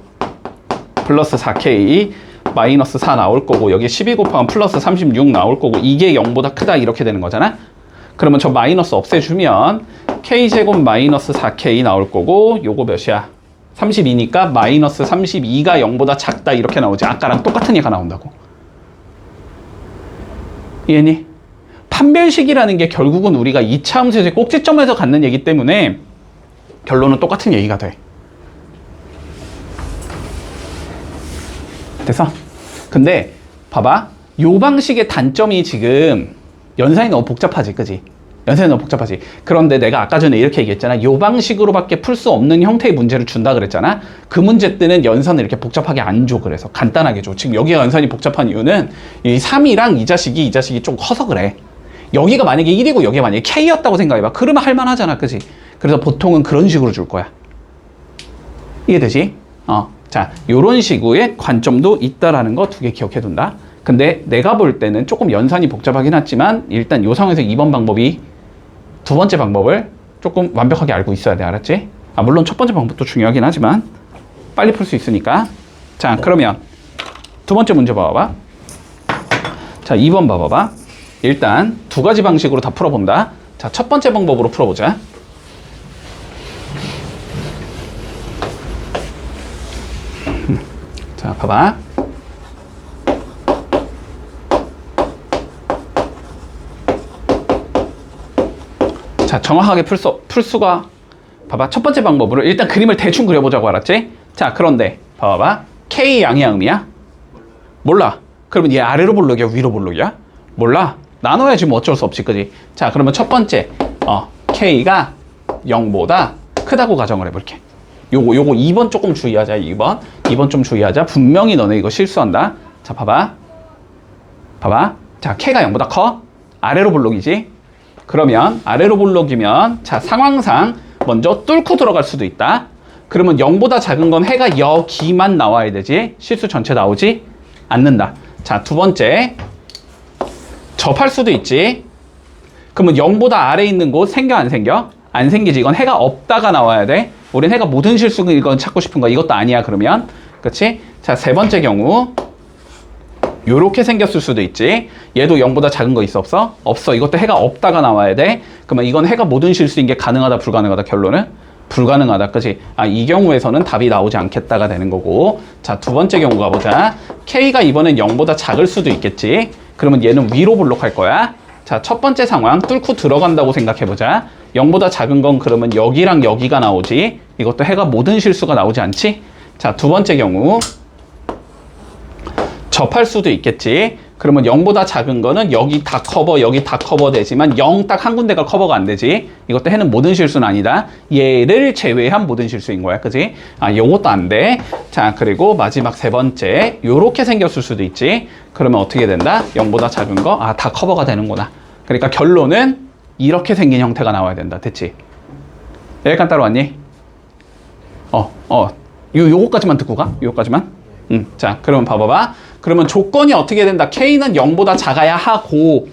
플러스 4k 마이너스 4 나올 거고, 여기 12 곱하면 플러스 36 나올 거고, 이게 0보다 크다 이렇게 되는 거잖아. 그러면 저 마이너스 없애주면 k제곱 마이너스 4k 나올 거고, 요거 몇이야? 32니까 마이너스 32가 0보다 작다 이렇게 나오지. 아까랑 똑같은 얘가 나온다고. 이해니? 판별식이라는 게 결국은 우리가 2차 함수의 꼭지점에서 갖는 얘기 때문에 결론은 똑같은 얘기가 돼. 됐어? 근데 봐봐, 요 방식의 단점이 지금 연산이 너무 복잡하지, 그지? 연산이 너무 복잡하지. 그런데 내가 아까 전에 이렇게 얘기했잖아. 요 방식으로밖에 풀 수 없는 형태의 문제를 준다 그랬잖아. 그 문제 때는 연산을 이렇게 복잡하게 안 줘. 그래서 간단하게 줘. 지금 여기가 연산이 복잡한 이유는 이 3이랑 이 자식이 좀 커서 그래. 여기가 만약에 1이고 여기가 만약에 K였다고 생각해봐. 그러면 할만하잖아, 그지? 그래서 보통은 그런 식으로 줄 거야. 이해되지? 자, 요런 식의 관점도 있다라는 거 2개 기억해 둔다. 근데 내가 볼 때는 조금 연산이 복잡하긴 하지만 일단 요 상황에서 2번 방법이 두 번째 방법을 조금 완벽하게 알고 있어야 돼. 알았지? 물론 첫 번째 방법도 중요하긴 하지만 빨리 풀 수 있으니까. 자, 그러면 두 번째 문제 봐봐. 자, 2번 봐봐. 일단 두 가지 방식으로 다 풀어본다. 자, 첫 번째 방법으로 풀어보자. 자, 봐봐. 자, 정확하게 풀 수가, 봐봐. 첫 번째 방법으로 일단 그림을 대충 그려보자고. 알았지? 자, 그런데 봐봐. K 양의음이야? 몰라. 그러면 얘 아래로 볼록이야? 위로 볼록이야? 몰라. 나눠야지 뭐 어쩔 수 없지, 그지? 자, 그러면 첫 번째 K가 0보다 크다고 가정을 해볼게. 요거 2번 조금 주의하자. 2번 좀 주의하자. 분명히 너네 이거 실수한다. 자, 봐봐. 자, K가 0보다 커? 아래로 볼록이지? 그러면 아래로 볼록이면 자, 상황상 먼저 뚫고 들어갈 수도 있다. 그러면 0보다 작은 건 해가 여기만 나와야 되지. 실수 전체 나오지 않는다. 자, 두 번째, 접할 수도 있지. 그러면 0보다 아래 있는 곳 생겨 안 생겨? 안 생기지. 이건 해가 없다가 나와야 돼. 우린 해가 모든 실수 이건 찾고 싶은 거야. 이것도 아니야. 그러면 그렇지? 자, 세 번째 경우 요렇게 생겼을 수도 있지. 얘도 0보다 작은 거 있어 없어? 없어. 이것도 해가 없다가 나와야 돼. 그러면 이건 해가 모든 실수인 게 가능하다 불가능하다? 결론은 불가능하다. 그치? 아, 이 경우에서는 답이 나오지 않겠다가 되는 거고. 자, 두 번째 경우 가보자. K가 이번엔 0보다 작을 수도 있겠지. 그러면 얘는 위로 볼록할 거야. 자, 첫 번째 상황 뚫고 들어간다고 생각해보자. 0보다 작은 건 그러면 여기랑 여기가 나오지. 이것도 해가 모든 실수가 나오지 않지? 자, 두 번째 경우 접할 수도 있겠지. 그러면 0보다 작은 거는 여기 다 커버 되지만 0 딱 한 군데가 커버가 안 되지. 이것도 해는 모든 실수는 아니다. 얘를 제외한 모든 실수인 거야. 그지? 아, 요것도 안 돼. 자, 그리고 마지막 세 번째. 요렇게 생겼을 수도 있지. 그러면 어떻게 된다? 0보다 작은 거? 아, 다 커버가 되는구나. 그러니까 결론은 이렇게 생긴 형태가 나와야 된다. 됐지? 여기까지 따라왔니? 요거까지만 듣고 가. 요거까지만. 자, 그러면 봐봐봐. 그러면 조건이 어떻게 된다? K는 0보다 작아야 하고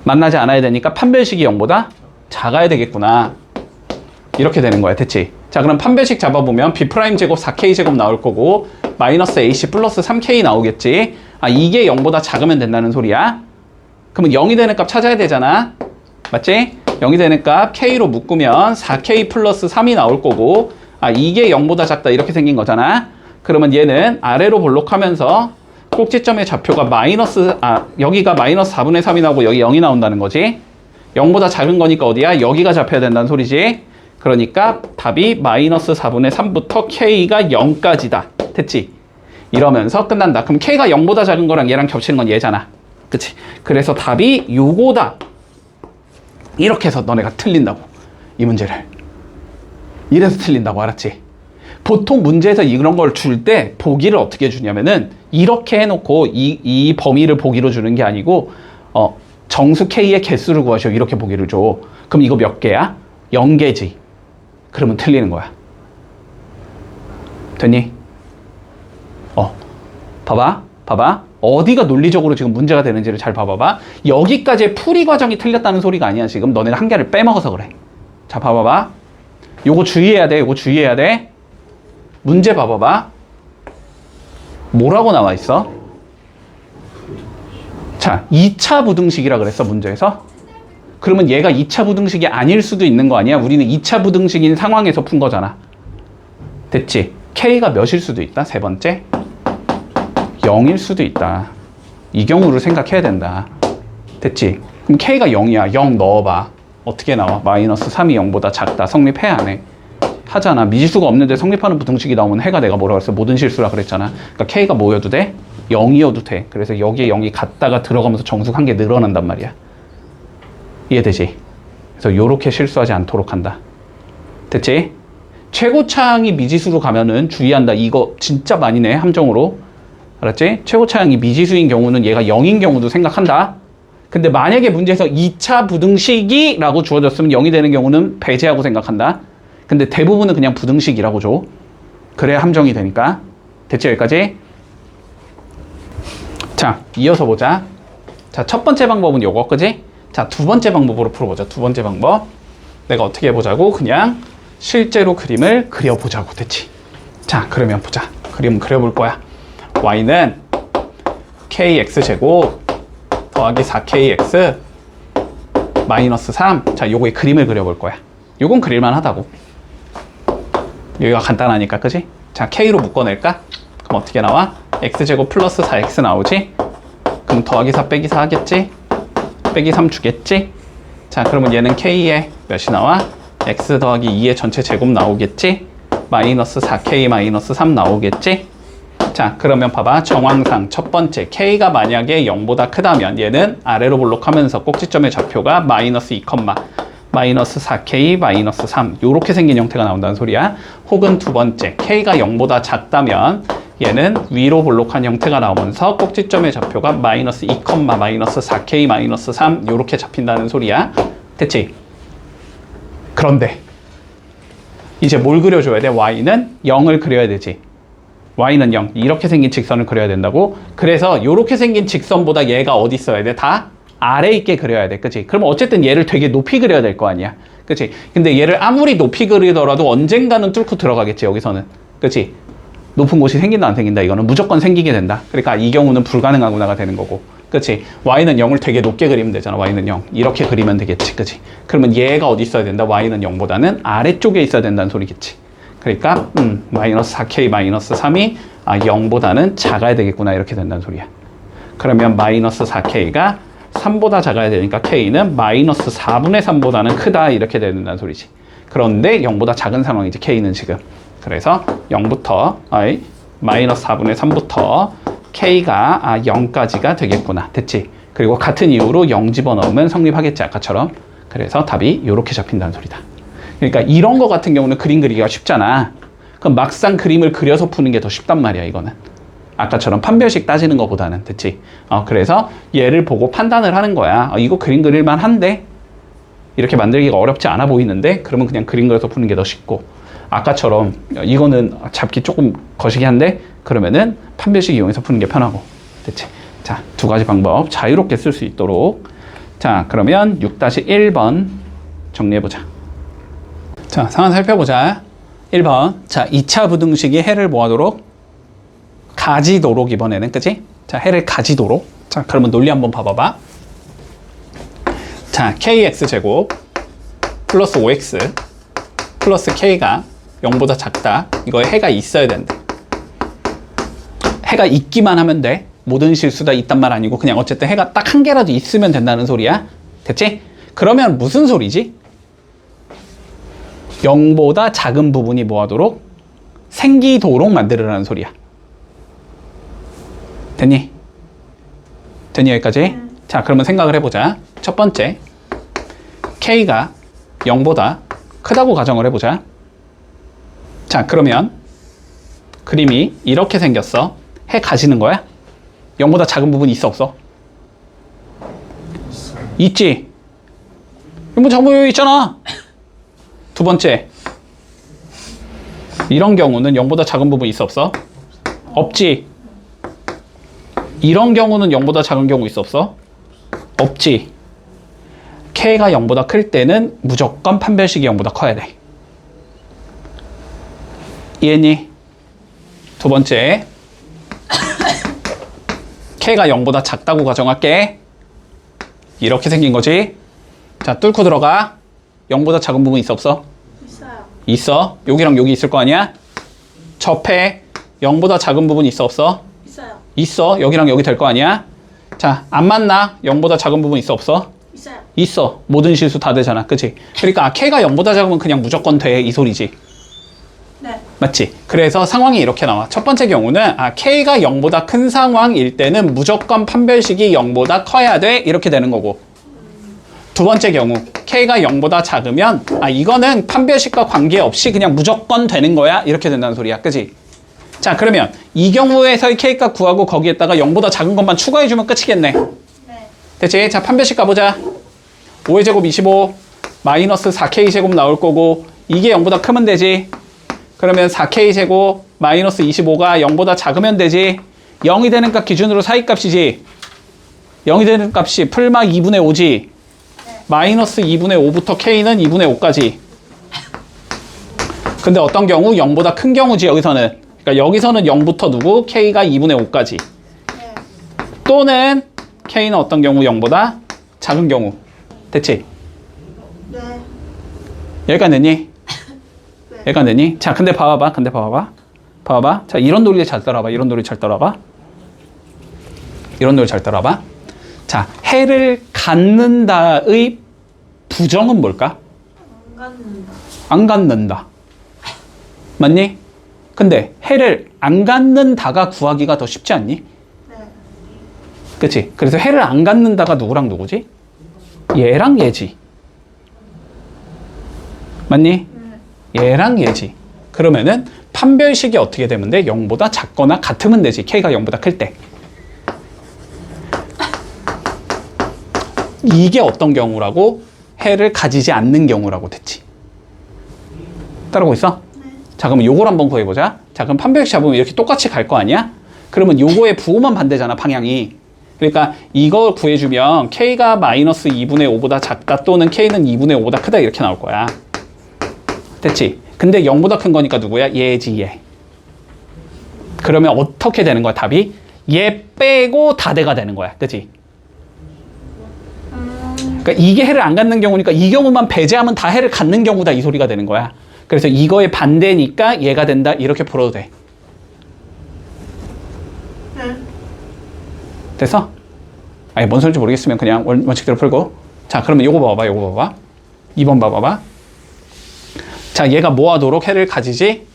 만나지 않아야 되니까 판별식이 0보다 작아야 되겠구나. 이렇게 되는 거야. 됐지? 자, 그럼 판별식 잡아보면 B' 제곱 4K 제곱 나올 거고 마이너스 AC 플러스 3K 나오겠지. 아, 이게 0보다 작으면 된다는 소리야. 그러면 0이 되는 값 찾아야 되잖아. 맞지? 0이 되는 값 K로 묶으면 4K 플러스 3이 나올 거고 아, 이게 0보다 작다 이렇게 생긴 거잖아. 그러면 얘는 아래로 볼록하면서 꼭지점의 좌표가 여기가 마이너스 4분의 3이 나오고 여기 0이 나온다는 거지. 0보다 작은 거니까 어디야? 여기가 잡혀야 된다는 소리지. 그러니까 답이 마이너스 4분의 3부터 K가 0까지다. 됐지? 이러면서 끝난다. 그럼 K가 0보다 작은 거랑 얘랑 겹치는 건 얘잖아. 그치? 그래서 답이 요거다. 이렇게 해서 너네가 틀린다고. 이 문제를. 이래서 틀린다고. 알았지? 보통 문제에서 이런 걸 줄 때 보기를 어떻게 주냐면은 이렇게 해놓고 이 범위를 보기로 주는 게 아니고 정수 K의 개수를 구하셔. 이렇게 보기를 줘. 그럼 이거 몇 개야? 0개지. 그러면 틀리는 거야. 됐니? 봐봐. 어디가 논리적으로 지금 문제가 되는지를 잘 봐봐봐. 여기까지의 풀이 과정이 틀렸다는 소리가 아니야. 지금 너네는 한 개를 빼먹어서 그래. 자, 봐봐봐. 요거 주의해야 돼. 문제 봐봐봐. 뭐라고 나와 있어? 자, 2차 부등식이라 그랬어, 문제에서. 그러면 얘가 2차 부등식이 아닐 수도 있는 거 아니야? 우리는 2차 부등식인 상황에서 푼 거잖아. 됐지? K가 몇일 수도 있다, 세 번째. 0일 수도 있다. 이 경우를 생각해야 된다. 됐지? 그럼 K가 0이야. 0 넣어봐. 어떻게 나와? 마이너스 3이 0보다 작다. 성립해, 안 해? 하잖아. 미지수가 없는데 성립하는 부등식이 나오면 해가 내가 뭐라고 했어? 모든 실수라 그랬잖아. 그러니까 K가 뭐여도 돼? 0이어도 돼. 그래서 여기에 0이 갔다가 들어가면서 정수가 한 개 늘어난단 말이야. 이해되지? 그래서 요렇게 실수하지 않도록 한다. 됐지? 최고차항이 미지수로 가면은 주의한다. 이거 진짜 많이 내, 함정으로. 알았지? 최고차항이 미지수인 경우는 얘가 0인 경우도 생각한다. 근데 만약에 문제에서 2차 부등식이 라고 주어졌으면 0이 되는 경우는 배제하고 생각한다. 근데 대부분은 그냥 부등식이라고 줘. 그래야 함정이 되니까. 됐지? 여기까지? 자, 이어서 보자. 자, 첫 번째 방법은 요거, 그지? 자, 두 번째 방법으로 풀어보자. 두 번째 방법. 내가 어떻게 해보자고? 그냥 실제로 그림을 그려보자고. 됐지? 자, 그러면 보자. 그림 그려볼 거야. y는 kx제곱 더하기 4kx 마이너스 3. 자, 요거의 그림을 그려볼 거야. 요건 그릴만 하다고. 여기가 간단하니까, 그지? 자, k로 묶어낼까? 그럼 어떻게 나와? x제곱 플러스 4x 나오지? 그럼 더하기 4 빼기 4 하겠지? 빼기 3 주겠지? 자, 그러면 얘는 k에 몇이 나와? x 더하기 2의 전체 제곱 나오겠지? 마이너스 4k 마이너스 3 나오겠지? 자, 그러면 봐봐. 정황상 첫 번째 k가 만약에 0보다 크다면 얘는 아래로 볼록하면서 꼭지점의 좌표가 마이너스 2, 마이너스 4k 마이너스 3 요렇게 생긴 형태가 나온다는 소리야. 혹은 두 번째 k가 0보다 작다면 얘는 위로 볼록한 형태가 나오면서 꼭지점의 좌표가 마이너스 2, 마이너스 4k 마이너스 3 요렇게 잡힌다는 소리야. 됐지? 그런데 이제 뭘 그려줘야 돼? y는 0을 그려야 되지. y는 0. 이렇게 생긴 직선을 그려야 된다고. 그래서 이렇게 생긴 직선보다 얘가 어디 있어야 돼? 다 아래 있게 그려야 돼. 그치? 그럼 어쨌든 얘를 되게 높이 그려야 될 거 아니야. 그치? 근데 얘를 아무리 높이 그리더라도 언젠가는 뚫고 들어가겠지, 여기서는. 그치? 높은 곳이 생긴다 안 생긴다 이거는 무조건 생기게 된다. 그러니까 이 경우는 불가능하구나가 되는 거고, 그렇지? y는 0을 되게 높게 그리면 되잖아. y는 0 이렇게 그리면 되겠지, 그렇지? 그러면 얘가 어디 있어야 된다? y는 0보다는 아래쪽에 있어야 된다는 소리겠지. 그러니까 마이너스 4k 마이너스 3이 0보다는 작아야 되겠구나 이렇게 된다는 소리야. 그러면 마이너스 4k가 3보다 작아야 되니까 k는 마이너스 4분의 3보다는 크다 이렇게 된다는 소리지. 그런데 0보다 작은 상황이지 k는 지금. 그래서 0부터 마이너스 4분의 3부터 k가 0까지가 되겠구나. 됐지? 그리고 같은 이유로 0 집어넣으면 성립하겠지 아까처럼. 그래서 답이 이렇게 잡힌다는 소리다. 그러니까 이런 거 같은 경우는 그림 그리기가 쉽잖아. 그럼 막상 그림을 그려서 푸는 게 더 쉽단 말이야 이거는. 아까처럼 판별식 따지는 것보다는. 됐지? 그래서 얘를 보고 판단을 하는 거야. 이거 그림 그릴만 한데? 이렇게 만들기가 어렵지 않아 보이는데? 그러면 그냥 그림 그려서 푸는 게 더 쉽고, 아까처럼 이거는 잡기 조금 거시기 한데 그러면은 판별식 이용해서 푸는 게 편하고. 됐지? 자, 두 가지 방법 자유롭게 쓸 수 있도록. 자, 그러면 6-1번 정리해보자. 자, 상황 살펴보자. 1번. 자, 2차 부등식이 해를 뭐하도록? 가지도록 이번에는, 그치? 자, 해를 가지도록. 자, 그러면 논리 한번 봐봐봐. 자, kx제곱 플러스 5x 플러스 k가 0보다 작다. 이거에 해가 있어야 된대. 해가 있기만 하면 돼. 모든 실수다 있단 말 아니고 그냥 어쨌든 해가 딱 한 개라도 있으면 된다는 소리야. 됐지? 그러면 무슨 소리지? 0보다 작은 부분이 뭐하도록? 생기도록 만들으라는 소리야. 됐니? 됐니 여기까지? 자, 그러면 생각을 해보자. 첫 번째, k가 0보다 크다고 가정을 해보자. 자, 그러면 그림이 이렇게 생겼어. 해 가지는 거야? 0보다 작은 부분이 있어 없어? 있지? 0보다 작은 부분이 있잖아. 두 번째, 이런 경우는 0보다 작은 부분이 있어 없어? 없지? 이런 경우는 0보다 작은 경우 있어 없어? 없지? k가 0보다 클 때는 무조건 판별식이 0보다 커야 돼. 이해했니? 두 번째, k가 0보다 작다고 가정할게. 이렇게 생긴 거지. 자, 뚫고 들어가. 0보다 작은 부분 있어 없어? 있어요. 있어. 여기랑 여기 있을 거 아니야? 접해. 0보다 작은 부분 있어 없어? 있어요. 있어. 여기랑 여기 될 거 아니야? 자, 안 맞나? 0보다 작은 부분 있어 없어? 있어요. 있어. 모든 실수 다 되잖아. 그치? 그러니까 k가 0보다 작으면 그냥 무조건 돼. 이 소리지. 네. 맞지? 그래서 상황이 이렇게 나와. 첫 번째 경우는 k가 0보다 큰 상황일 때는 무조건 판별식이 0보다 커야 돼. 이렇게 되는 거고. 두 번째 경우, k가 0보다 작으면 이거는 판별식과 관계없이 그냥 무조건 되는 거야. 이렇게 된다는 소리야. 그치? 자, 그러면 이 경우에서의 k값 구하고 거기에다가 0보다 작은 것만 추가해주면 끝이겠네. 네. 됐지? 자, 판별식 가보자. 5의 제곱 25 마이너스 4k 제곱 나올 거고, 이게 0보다 크면 되지. 그러면 4k 제곱 마이너스 25가 0보다 작으면 되지. 0이 되는 값 기준으로 사이값이지. 0이 되는 값이 풀마 2분의 5지. 마이너스 2분의 5부터 k는 2분의 5까지. 근데 어떤 경우? 0보다 큰 경우지 여기서는. 그러니까 여기서는 0부터 누구? k가 2분의 5까지. 네. 또는 k는 어떤 경우? 0보다 작은 경우. 됐지? 네. 여기까지 됐니? 네. 여기까지 됐니? 자, 근데 봐봐. 봐봐. 자, 이런 논리 잘 따라봐. 이런 논리 잘 따라봐. 이런 논리 잘 따라봐. 자, 해를 갖는다의 부정은 뭘까? 안 갖는다. 안 갖는다. 맞니? 근데 해를 안 갖는다가 구하기가 더 쉽지 않니? 네. 그치? 그래서 해를 안 갖는다가 누구랑 누구지? 얘랑 얘지. 맞니? 얘랑 얘지. 그러면은 판별식이 어떻게 되면 돼? 0보다 작거나 같으면 되지. k가 0보다 클 때. 이게 어떤 경우라고? 해를 가지지 않는 경우라고 됐지. 따라오고 있어? 네. 자, 그러면 요걸 한번 구해보자. 자, 그럼 판별식 잡으면 이렇게 똑같이 갈 거 아니야? 그러면 요거의 부호만 반대잖아, 방향이. 그러니까 이걸 구해주면 k가 마이너스 2분의 5보다 작다 또는 k는 2분의 5보다 크다 이렇게 나올 거야. 됐지? 근데 0보다 큰 거니까 누구야? 얘지, 얘. 그러면 어떻게 되는 거야, 답이? 얘 빼고 다 대가 되는 거야. 그치? 그러니까 이게 해를 안 갖는 경우니까 이 경우만 배제하면 다 해를 갖는 경우다 이 소리가 되는 거야. 그래서 이거의 반대니까 얘가 된다 이렇게 풀어도 돼. 네. 됐어? 아니 뭔 소리인지 모르겠으면 그냥 원칙대로 풀고. 자 그러면 요거 봐봐, 요거 봐봐. 2번 봐봐. 자 얘가 뭐 하도록 해를 가지지?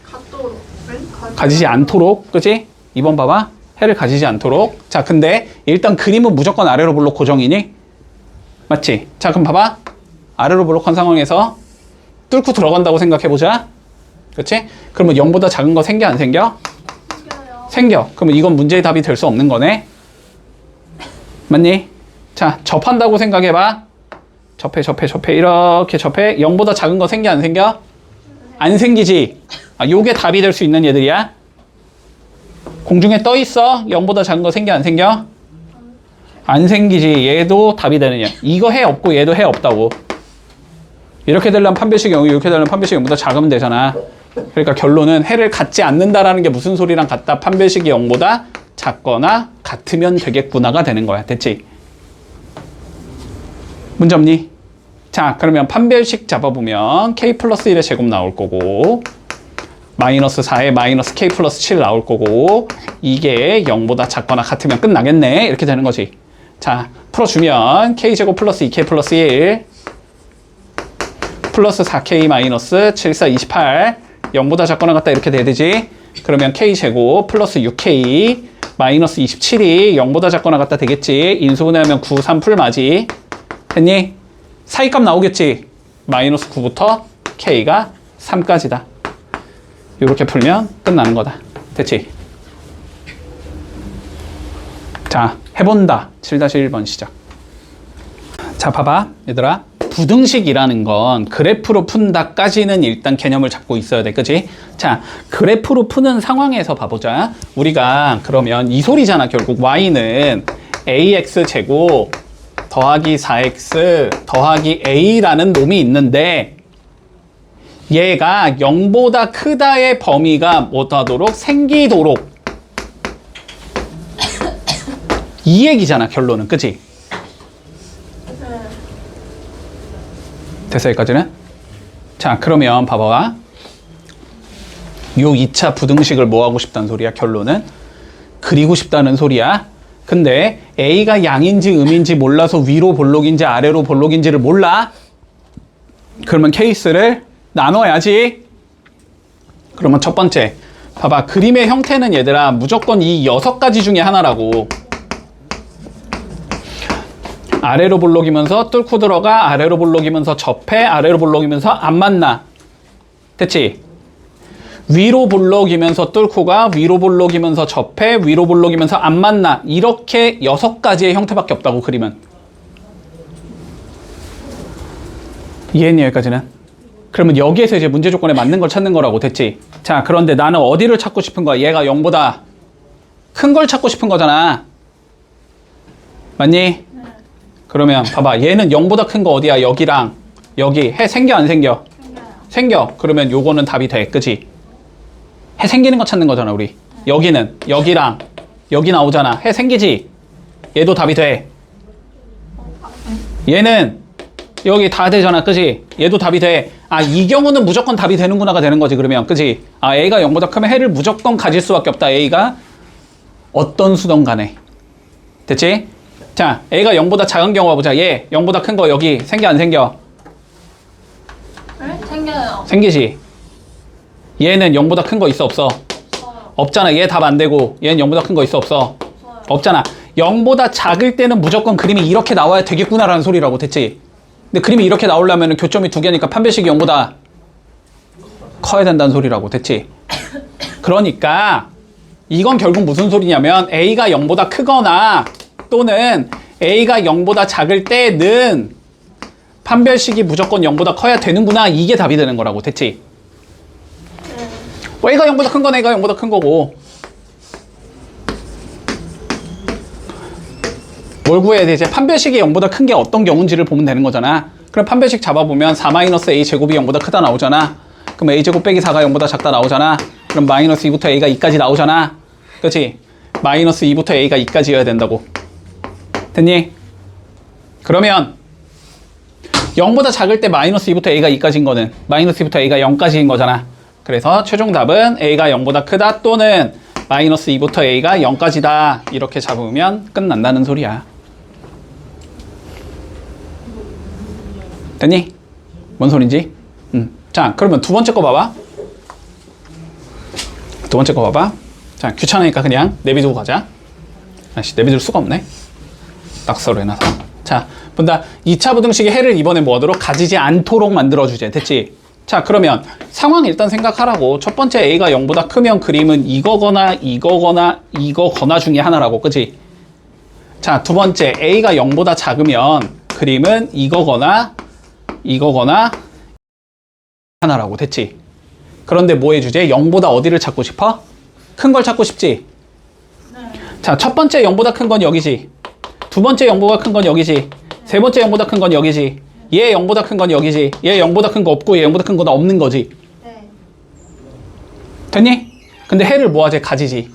갖도록. 네? 가지지 않도록, 그치? 2번 봐봐. 해를 가지지 않도록. 자 근데 일단 그림은 무조건 아래로 볼록 고정이니? 맞지? 자 그럼 봐봐. 아래로 볼록한 상황에서 뚫고 들어간다고 생각해보자. 그치? 그러면 0보다 작은 거 생겨 안 생겨? 생겨요. 생겨. 그러면 이건 문제의 답이 될 수 없는 거네. 맞니? 자 접한다고 생각해봐. 접해 이렇게 접해. 0보다 작은 거 생겨 안 생겨? 안 생기지. 아, 요게 답이 될 수 있는 얘들이야. 공중에 떠 있어. 0보다 작은 거 생겨 안 생겨? 안 생기지. 얘도 답이 되느냐. 이거 해 없고 얘도 해 없다고. 이렇게 되려면 판별식 0이 이렇게 되려면 판별식 0보다 작으면 되잖아. 그러니까 결론은 해를 갖지 않는다라는 게 무슨 소리랑 같다? 판별식이 0보다 작거나 같으면 되겠구나가 되는 거야. 됐지? 문제 없니? 자 그러면 판별식 잡아보면 k 플러스 1의 제곱 나올 거고 마이너스 4에 마이너스 k 플러스 7 나올 거고 이게 0보다 작거나 같으면 끝나겠네. 이렇게 되는 거지. 자 풀어주면 k제곱 플러스 2k 플러스 1 플러스 4k 마이너스 7, 4, 28 0보다 작거나 같다 이렇게 돼야 되지. 그러면 k제곱 플러스 6k 마이너스 27이 0보다 작거나 같다 되겠지. 인수분해하면 9, 3 풀맞이. 됐니? 사이값 나오겠지. 마이너스 9부터 k가 3까지다. 이렇게 풀면 끝나는 거다. 됐지? 자, 해본다. 7-1번 시작. 자, 봐봐. 얘들아. 부등식이라는 건 그래프로 푼다까지는 일단 개념을 잡고 있어야 돼. 그치? 자, 그래프로 푸는 상황에서 봐보자. 우리가 그러면 이 소리잖아. 결국 y는 ax제곱 더하기 4x 더하기 a라는 놈이 있는데 얘가 0보다 크다의 범위가 못하도록 생기도록 이 얘기잖아. 결론은. 그치? 네. 됐어 여기까지는? 자 그러면 봐봐. 요 2차 부등식을 뭐 하고 싶다는 소리야? 결론은 그리고 싶다는 소리야. 근데 A가 양인지 음인지 몰라서 위로 볼록인지 아래로 볼록인지를 몰라. 그러면 케이스를 나눠야지. 그러면 첫 번째 봐봐. 그림의 형태는 얘들아 무조건 이 6가지 중에 하나라고. 아래로 볼록이면서 뚫고 들어가, 아래로 볼록이면서 접해, 아래로 볼록이면서 안 만나. 됐지? 위로 볼록이면서 뚫고 가, 위로 볼록이면서 접해, 위로 볼록이면서 안 만나. 이렇게 6가지의 형태밖에 없다고. 그림은. 이해했니 여기까지는? 그러면 여기에서 이제 문제 조건에 맞는 걸 찾는 거라고. 됐지? 자 그런데 나는 어디를 찾고 싶은 거야? 얘가 0보다 큰 걸 찾고 싶은 거잖아. 맞니? 그러면 봐봐. 얘는 0보다 큰 거 어디야? 여기랑 여기. 해 생겨 안 생겨? 생겨요. 생겨. 그러면 요거는 답이 돼. 그치? 해 생기는 거 찾는 거잖아 우리. 여기는 여기랑 여기 나오잖아. 해 생기지? 얘도 답이 돼. 얘는 여기 다 되잖아. 그치? 얘도 답이 돼. 아 이 경우는 무조건 답이 되는구나가 되는 거지. 그러면 그치? 아 A가 0보다 크면 해를 무조건 가질 수밖에 없다. A가 어떤 수든 간에. 됐지? 자, A가 0보다 작은 경우 봐보자. 얘 0보다 큰 거 여기 생겨 안 생겨? 네? 생겨요. 생기지. 얘는 0보다 큰 거 있어 없어? 없어요. 없잖아. 얘 답 안 되고 얘는 0보다 큰 거 있어 없어? 없어요. 없잖아. 0보다 작을 때는 무조건 그림이 이렇게 나와야 되겠구나라는 소리라고. 됐지? 근데 그림이 이렇게 나오려면 교점이 2개니까 판별식이 0보다 커야 된다는 소리라고. 됐지? 그러니까 이건 결국 무슨 소리냐면 A가 0보다 크거나 또는 A가 0보다 작을 때는 판별식이 무조건 0보다 커야 되는구나. 이게 답이 되는 거라고. 됐지? A가 0보다 큰 건 A가 0보다 큰 거고. 뭘 구해야 되지? 판별식이 0보다 큰 게 어떤 경우인지를 보면 되는 거잖아. 그럼 판별식 잡아보면 4-A 제곱이 0보다 크다 나오잖아. 그럼 A제곱 빼기 4가 0보다 작다 나오잖아. 그럼 마이너스 2부터 a가 2까지 나오잖아. 그치? 마이너스 2부터 a가 2까지여야 된다고. 됐니? 그러면 0보다 작을 때 마이너스 2부터 a가 2까지인 거는 마이너스 2부터 a가 0까지인 거잖아. 그래서 최종 답은 a가 0보다 크다 또는 마이너스 2부터 a가 0까지다. 이렇게 잡으면 끝난다는 소리야. 됐니? 뭔 소린지? 자, 그러면 두 번째 거 봐봐. 두 번째 거 봐봐. 자, 귀찮으니까 그냥 내비두고 가자. 아씨, 내비둘 수가 없네. 낙서로 해놔서. 자, 본다. 2차 부등식의 해를 이번에 뭐 하도록? 가지지 않도록 만들어주제. 됐지? 자, 그러면 상황 일단 생각하라고. 첫 번째 a가 0보다 크면 그림은 이거거나 이거거나 이거거나 중에 하나라고. 그치? 자, 두 번째 a가 0보다 작으면 그림은 이거거나 이거거나 하나라고. 됐지? 그런데 뭐 해주제? 0보다 어디를 찾고 싶어? 큰 걸 찾고 싶지? 네. 자, 첫 번째 0보다 큰 건 여기지. 두 번째 0보다 큰 건 여기지. 세 번째 0보다 큰 건 여기지. 얘 0보다 큰 건 여기지. 얘 0보다 큰 거 없고 얘 0보다 큰 건 없는 거지. 네. 됐니? 근데 해를 뭐 하지? 가지지.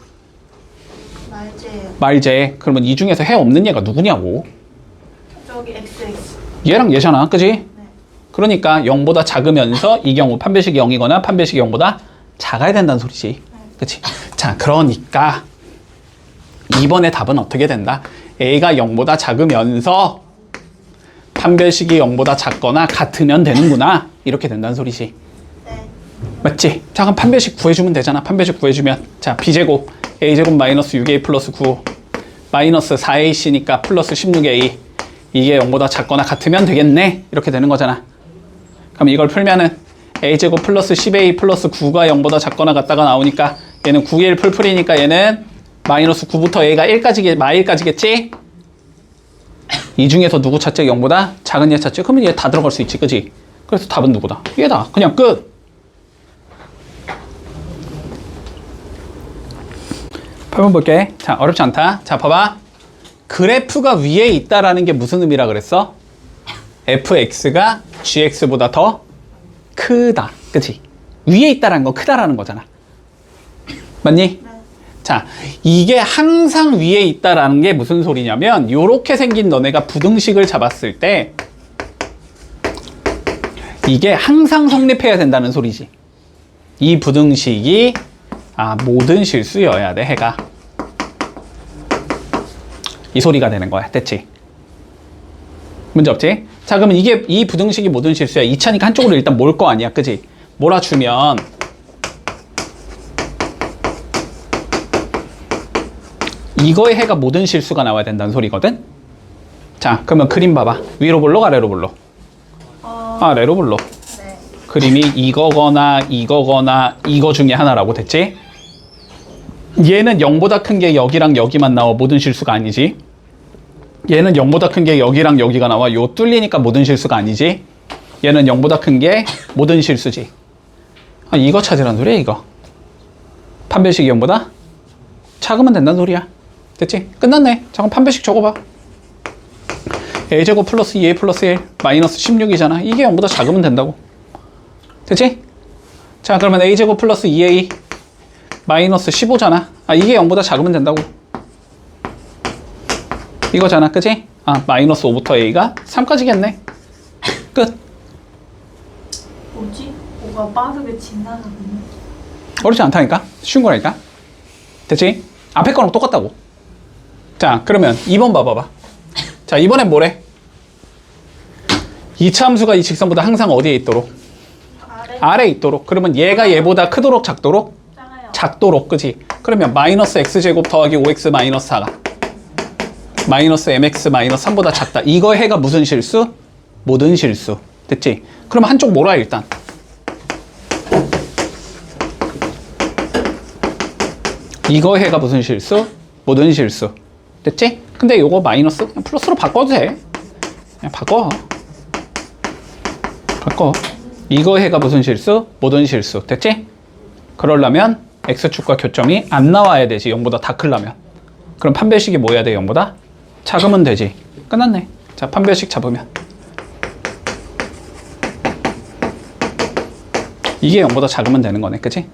말제예요. 말제. 그러면 이 중에서 해 없는 얘가 누구냐고. 저기 XX. 얘랑 얘잖아. 그지? 네. 그러니까 0보다 작으면서 이 경우 판별식이 0이거나 판별식이 0보다 작아야 된다는 소리지. 그치? 자, 그러니까 이번에 답은 어떻게 된다? a가 0보다 작으면서 판별식이 0보다 작거나 같으면 되는구나. 이렇게 된다는 소리지. 네. 맞지? 자, 그럼 판별식 구해주면 되잖아. 판별식 구해주면. 자, b제곱 a제곱 마이너스 6a 플러스 9 마이너스 4ac니까 플러스 16a 이게 0보다 작거나 같으면 되겠네. 이렇게 되는 거잖아. 그럼 이걸 풀면은 a제곱 플러스 10a 플러스 9가 0보다 작거나 같다가 나오니까 얘는 9의 1 풀풀이니까 얘는 마이너스 9부터 a가 1까지, 마1까지겠지? 이 중에서 누구 찾지? 0보다 작은 얘 찾지? 그러면 얘 다 들어갈 수 있지, 그지? 그래서 답은 누구다? 얘다. 그냥 끝! 8번 볼게. 자, 어렵지 않다. 자, 봐봐. 그래프가 위에 있다라는 게 무슨 의미라 그랬어? fx가 gx보다 더 크다. 그치? 위에 있다라는 건 크다라는 거잖아. 맞니? 네. 자, 이게 항상 위에 있다라는 게 무슨 소리냐면 요렇게 생긴 너네가 부등식을 잡았을 때 이게 항상 성립해야 된다는 소리지. 이 부등식이 모든 실수여야 돼, 해가. 이 소리가 되는 거야. 됐지? 문제 없지? 자, 그러면 이 부등식이 모든 실수야. 2차니까 한쪽으로 일단 몰 거 아니야. 그지? 몰아주면 이거의 해가 모든 실수가 나와야 된다는 소리거든? 자, 그러면 그림 봐봐. 위로 볼록, 아래로 볼록? 아래로 볼록. 네. 그림이 이거거나 이거거나 이거 중에 하나라고. 됐지? 얘는 0보다 큰 게 여기랑 여기만 나와. 모든 실수가 아니지. 얘는 0보다 큰 게 여기랑 여기가 나와. 요 뚫리니까 모든 실수가 아니지. 얘는 0보다 큰 게 모든 실수지. 이거 찾으란 소리야, 이거. 판별식이 0보다 작으면 된다는 소리야. 됐지? 끝났네. 잠깐 판별식 적어봐. a제곱 플러스 2a 플러스 1 마이너스 16이잖아. 이게 0보다 작으면 된다고. 됐지? 자, 그러면 a제곱 플러스 2a 마이너스 15잖아. 이게 0보다 작으면 된다고. 이거잖아. 그치? 마이너스 5부터 a가 3까지겠네. 끝. 뭐지? 뭐가 빠르게 지나가네. 어렵지 않다니까? 쉬운 거라니까? 됐지? 앞에 거랑 똑같다고. 자, 그러면 2번 봐봐봐. 자, 이번엔 뭐래? 2차 함수가 이 직선보다 항상 어디에 있도록? 아래에 있도록. 그러면 얘가 얘보다 크도록 작도록? 작아요. 작도록. 그치? 그러면 마이너스 x제곱 더하기 5x 마이너스 4가 마이너스 mx 마이너스 3보다 작다. 이거 해가 무슨 실수? 모든 실수. 됐지? 그럼 한쪽 몰아 일단. 이거 해가 무슨 실수? 모든 실수. 됐지? 근데 요거 마이너스 그냥 플러스로 바꿔도 돼. 그냥 바꿔. 이거 해가 무슨 실수? 모든 실수. 됐지? 그러려면 x축과 교점이 안 나와야 되지. 0보다 다 크려면. 그럼 판별식이 뭐 해야 돼? 0보다 작으면 되지. 끝났네. 자, 판별식 잡으면 이게 0보다 작으면 되는 거네. 그치?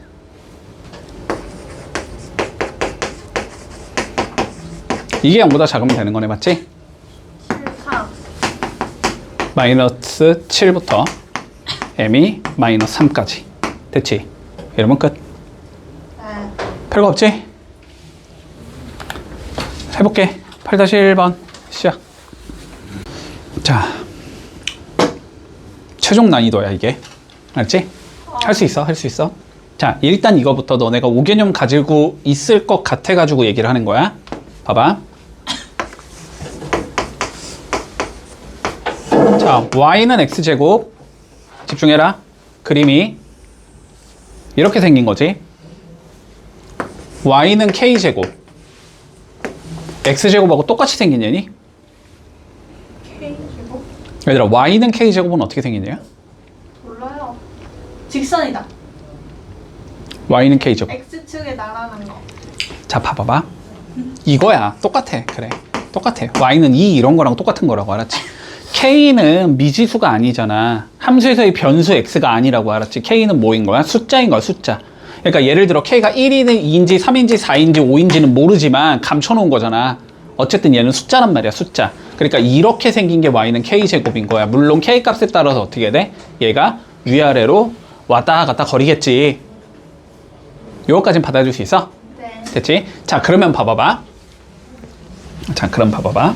이게 0보다 작으면 되는 거네, 맞지? 7, 3. 마이너스 7부터 m이 마이너스 3까지. 됐지? 이러면 끝. 네. 별거 없지? 해볼게. 8-1번 시작. 자, 최종 난이도야 이게. 알지? 할 수 있어, 할 수 있어. 자, 일단 이거부터 너네가 5개념 가지고 있을 것 같아가지고 얘기를 하는 거야. 봐봐. 자, y는 x제곱. 집중해라. 그림이 이렇게 생긴 거지. y는 k제곱. x제곱하고 똑같이 생긴 얘니? K제곱? 얘들아, y는 k제곱은 어떻게 생긴 얘야? 몰라요. 직선이다. y는 k제곱. X축에 날아간 거. 자, 봐봐봐. 이거야. 똑같아. 그래. 똑같아. y는 2 이런 거랑 똑같은 거라고, 알았지? k는 미지수가 아니잖아. 함수에서의 변수 x가 아니라고, 알았지? k는 뭐인 거야? 숫자인 거야, 숫자. 그러니까 예를 들어 k가 1이든 2인지 3인지 4인지 5인지는 모르지만 감춰놓은 거잖아. 어쨌든 얘는 숫자란 말이야, 숫자. 그러니까 이렇게 생긴 게 y는 k제곱인 거야. 물론 k 값에 따라서 어떻게 돼? 얘가 위아래로 왔다 갔다 거리겠지. 요거까진 받아줄 수 있어? 네. 됐지? 자, 그러면 봐봐봐. 자, 그럼 봐봐봐.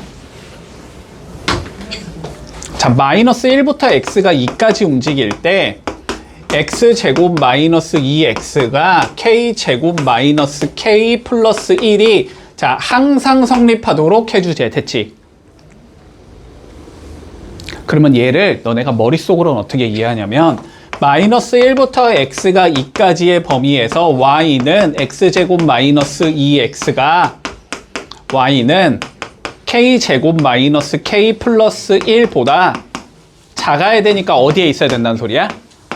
자, 마이너스 1부터 x가 2까지 움직일 때 x제곱 마이너스 2x가 k제곱 마이너스 k 플러스 1이 자, 항상 성립하도록 해주제. 됐지? 그러면 얘를 너네가 머릿속으로는 어떻게 이해하냐면 마이너스 1부터 x가 2까지의 범위에서 y는 x제곱 마이너스 2x가 y는 k제곱 마이너스 k 플러스 1보다 작아야 되니까 어디에 있어야 된다는 소리야?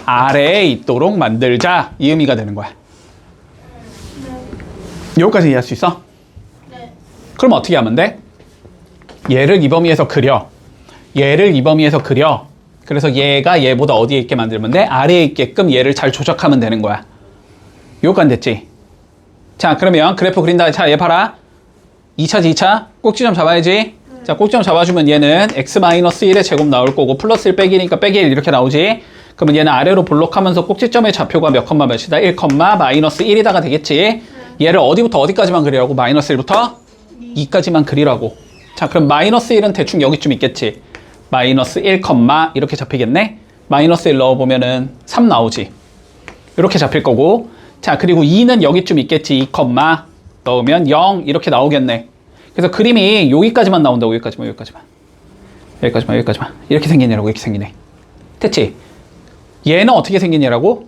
아래에 있도록 만들자. 이 의미가 되는 거야. 여기까지 이해할 수 있어? 네. 그럼 어떻게 하면 돼? 얘를 이 범위에서 그려. 얘를 이 범위에서 그려. 그래서 얘가 얘보다 어디에 있게 만들면 돼? 아래에 있게끔 얘를 잘 조작하면 되는 거야. 여기까지 됐지? 자, 그러면 그래프 그린다. 자, 얘 봐라. 2차지, 2차. 꼭지점 잡아야지. 자, 꼭지점 잡아주면 얘는 x-1의 제곱 나올 거고 플러스 1 빼기 1이니까 빼기 1 이렇게 나오지. 그러면 얘는 아래로 블록하면서 꼭지점의 좌표가 몇 컴마 몇이다? 1 컴마 마이너스 1이다가 되겠지. 얘를 어디부터 어디까지만 그리라고? 마이너스 1부터 2까지만 그리라고. 자, 그럼 마이너스 1은 대충 여기쯤 있겠지. 마이너스 1 컴마 이렇게 잡히겠네. 마이너스 1 넣어보면은 3 나오지. 이렇게 잡힐 거고. 자, 그리고 2는 여기쯤 있겠지. 2 컴마 넣으면 0 이렇게 나오겠네. 그래서 그림이 여기까지만 나온다고. 여기까지만 이렇게 생긴 얘라고. 이렇게 생기네. 됐지? 얘는 어떻게 생긴 얘라고?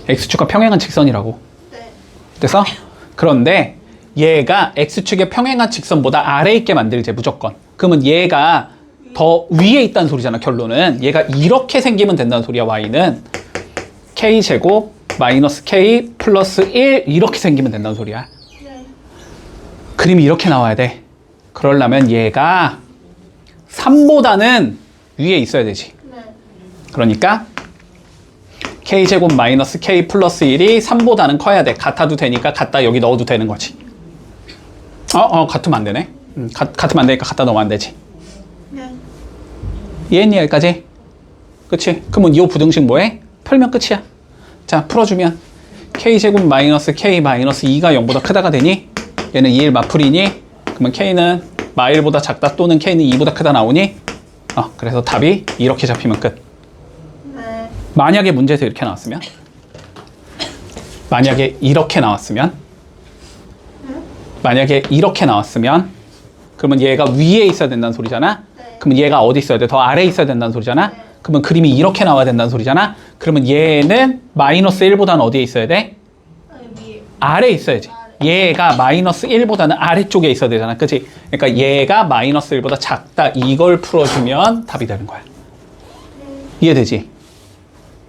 x축과 평행한 직선이라고. 네. 됐어? 그런데 얘가 x축의 평행한 직선보다 아래에 있게 만들지 무조건. 그러면 얘가 더 위에 있다는 소리잖아. 결론은 얘가 이렇게 생기면 된다는 소리야. y는 k제곱 마이너스 k 플러스 1 이렇게 생기면 된다는 소리야. 네. 그림이 이렇게 나와야 돼. 그러려면 얘가 3보다는 위에 있어야 되지. 네. 그러니까 k제곱 마이너스 k 플러스 1이 3보다는 커야 돼. 같아도 되니까 갖다 여기 넣어도 되는 거지. 같으면 안 되네. 같으면 안 되니까 갖다 넣으면 안 되지. 네. 이해했니 여기까지? 그치? 그러면 이 부등식 뭐해? 풀면 끝이야. 자, 풀어주면 k제곱 마이너스 k 마이너스 2가 0보다 크다가 되니? 얘는 2일 맞풀이니? 그러면 k는 마1보다 작다 또는 k는 2보다 크다 나오니? 그래서 답이 이렇게 잡히면 끝. 네. 만약에 문제에서 이렇게 나왔으면? 만약에 이렇게 나왔으면? 만약에 이렇게 나왔으면? 그러면 얘가 위에 있어야 된다는 소리잖아? 네. 그러면 얘가 어디 있어야 돼? 더 아래에 있어야 된다는 소리잖아? 네. 그러면 그림이 이렇게 나와야 된다는 소리잖아? 그러면 얘는 마이너스 1보다는 어디에 있어야 돼? 여기. 아래에 있어야지. 얘가 마이너스 1보다는 아래쪽에 있어야 되잖아. 그치? 그러니까 얘가 마이너스 1보다 작다. 이걸 풀어주면 답이 되는 거야. 이해되지?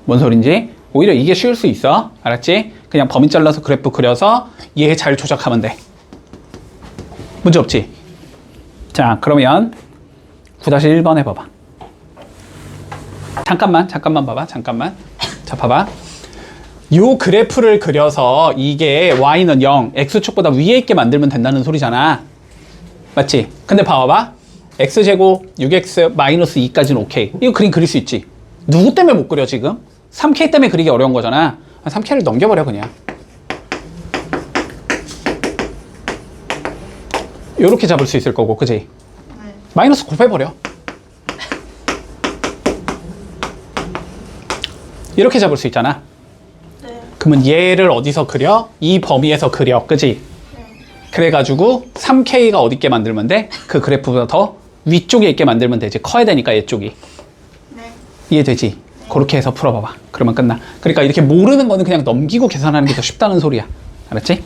뭔 소린지? 오히려 이게 쉬울 수 있어. 알았지? 그냥 범위 잘라서 그래프 그려서 얘 잘 조작하면 돼. 문제 없지? 자, 그러면 9-1번 해봐봐. 잠깐만 봐봐. 잠깐만. 자, 봐봐. 요 그래프를 그려서 이게 y는 0, x축보다 위에 있게 만들면 된다는 소리잖아. 맞지? 근데 봐봐. x제곱 6x 마이너스 2까지는 오케이. 이거 그림 그릴 수 있지. 누구 때문에 못 그려 지금? 3k 때문에 그리기 어려운 거잖아. 3k를 넘겨버려 그냥. 요렇게 잡을 수 있을 거고, 그지? 네. 마이너스 곱해버려. 이렇게 잡을 수 있잖아. 네. 그러면 얘를 어디서 그려? 이 범위에서 그려, 그지? 네. 그래가지고 3K가 어디 있게 만들면 돼? 그 그래프보다 더 위쪽에 있게 만들면 되지. 커야 되니까 얘 쪽이. 네. 이해되지? 그렇게 해서 풀어봐봐. 그러면 끝나. 그러니까 이렇게 모르는 거는 그냥 넘기고 계산하는 게 더 쉽다는 소리야. 알았지?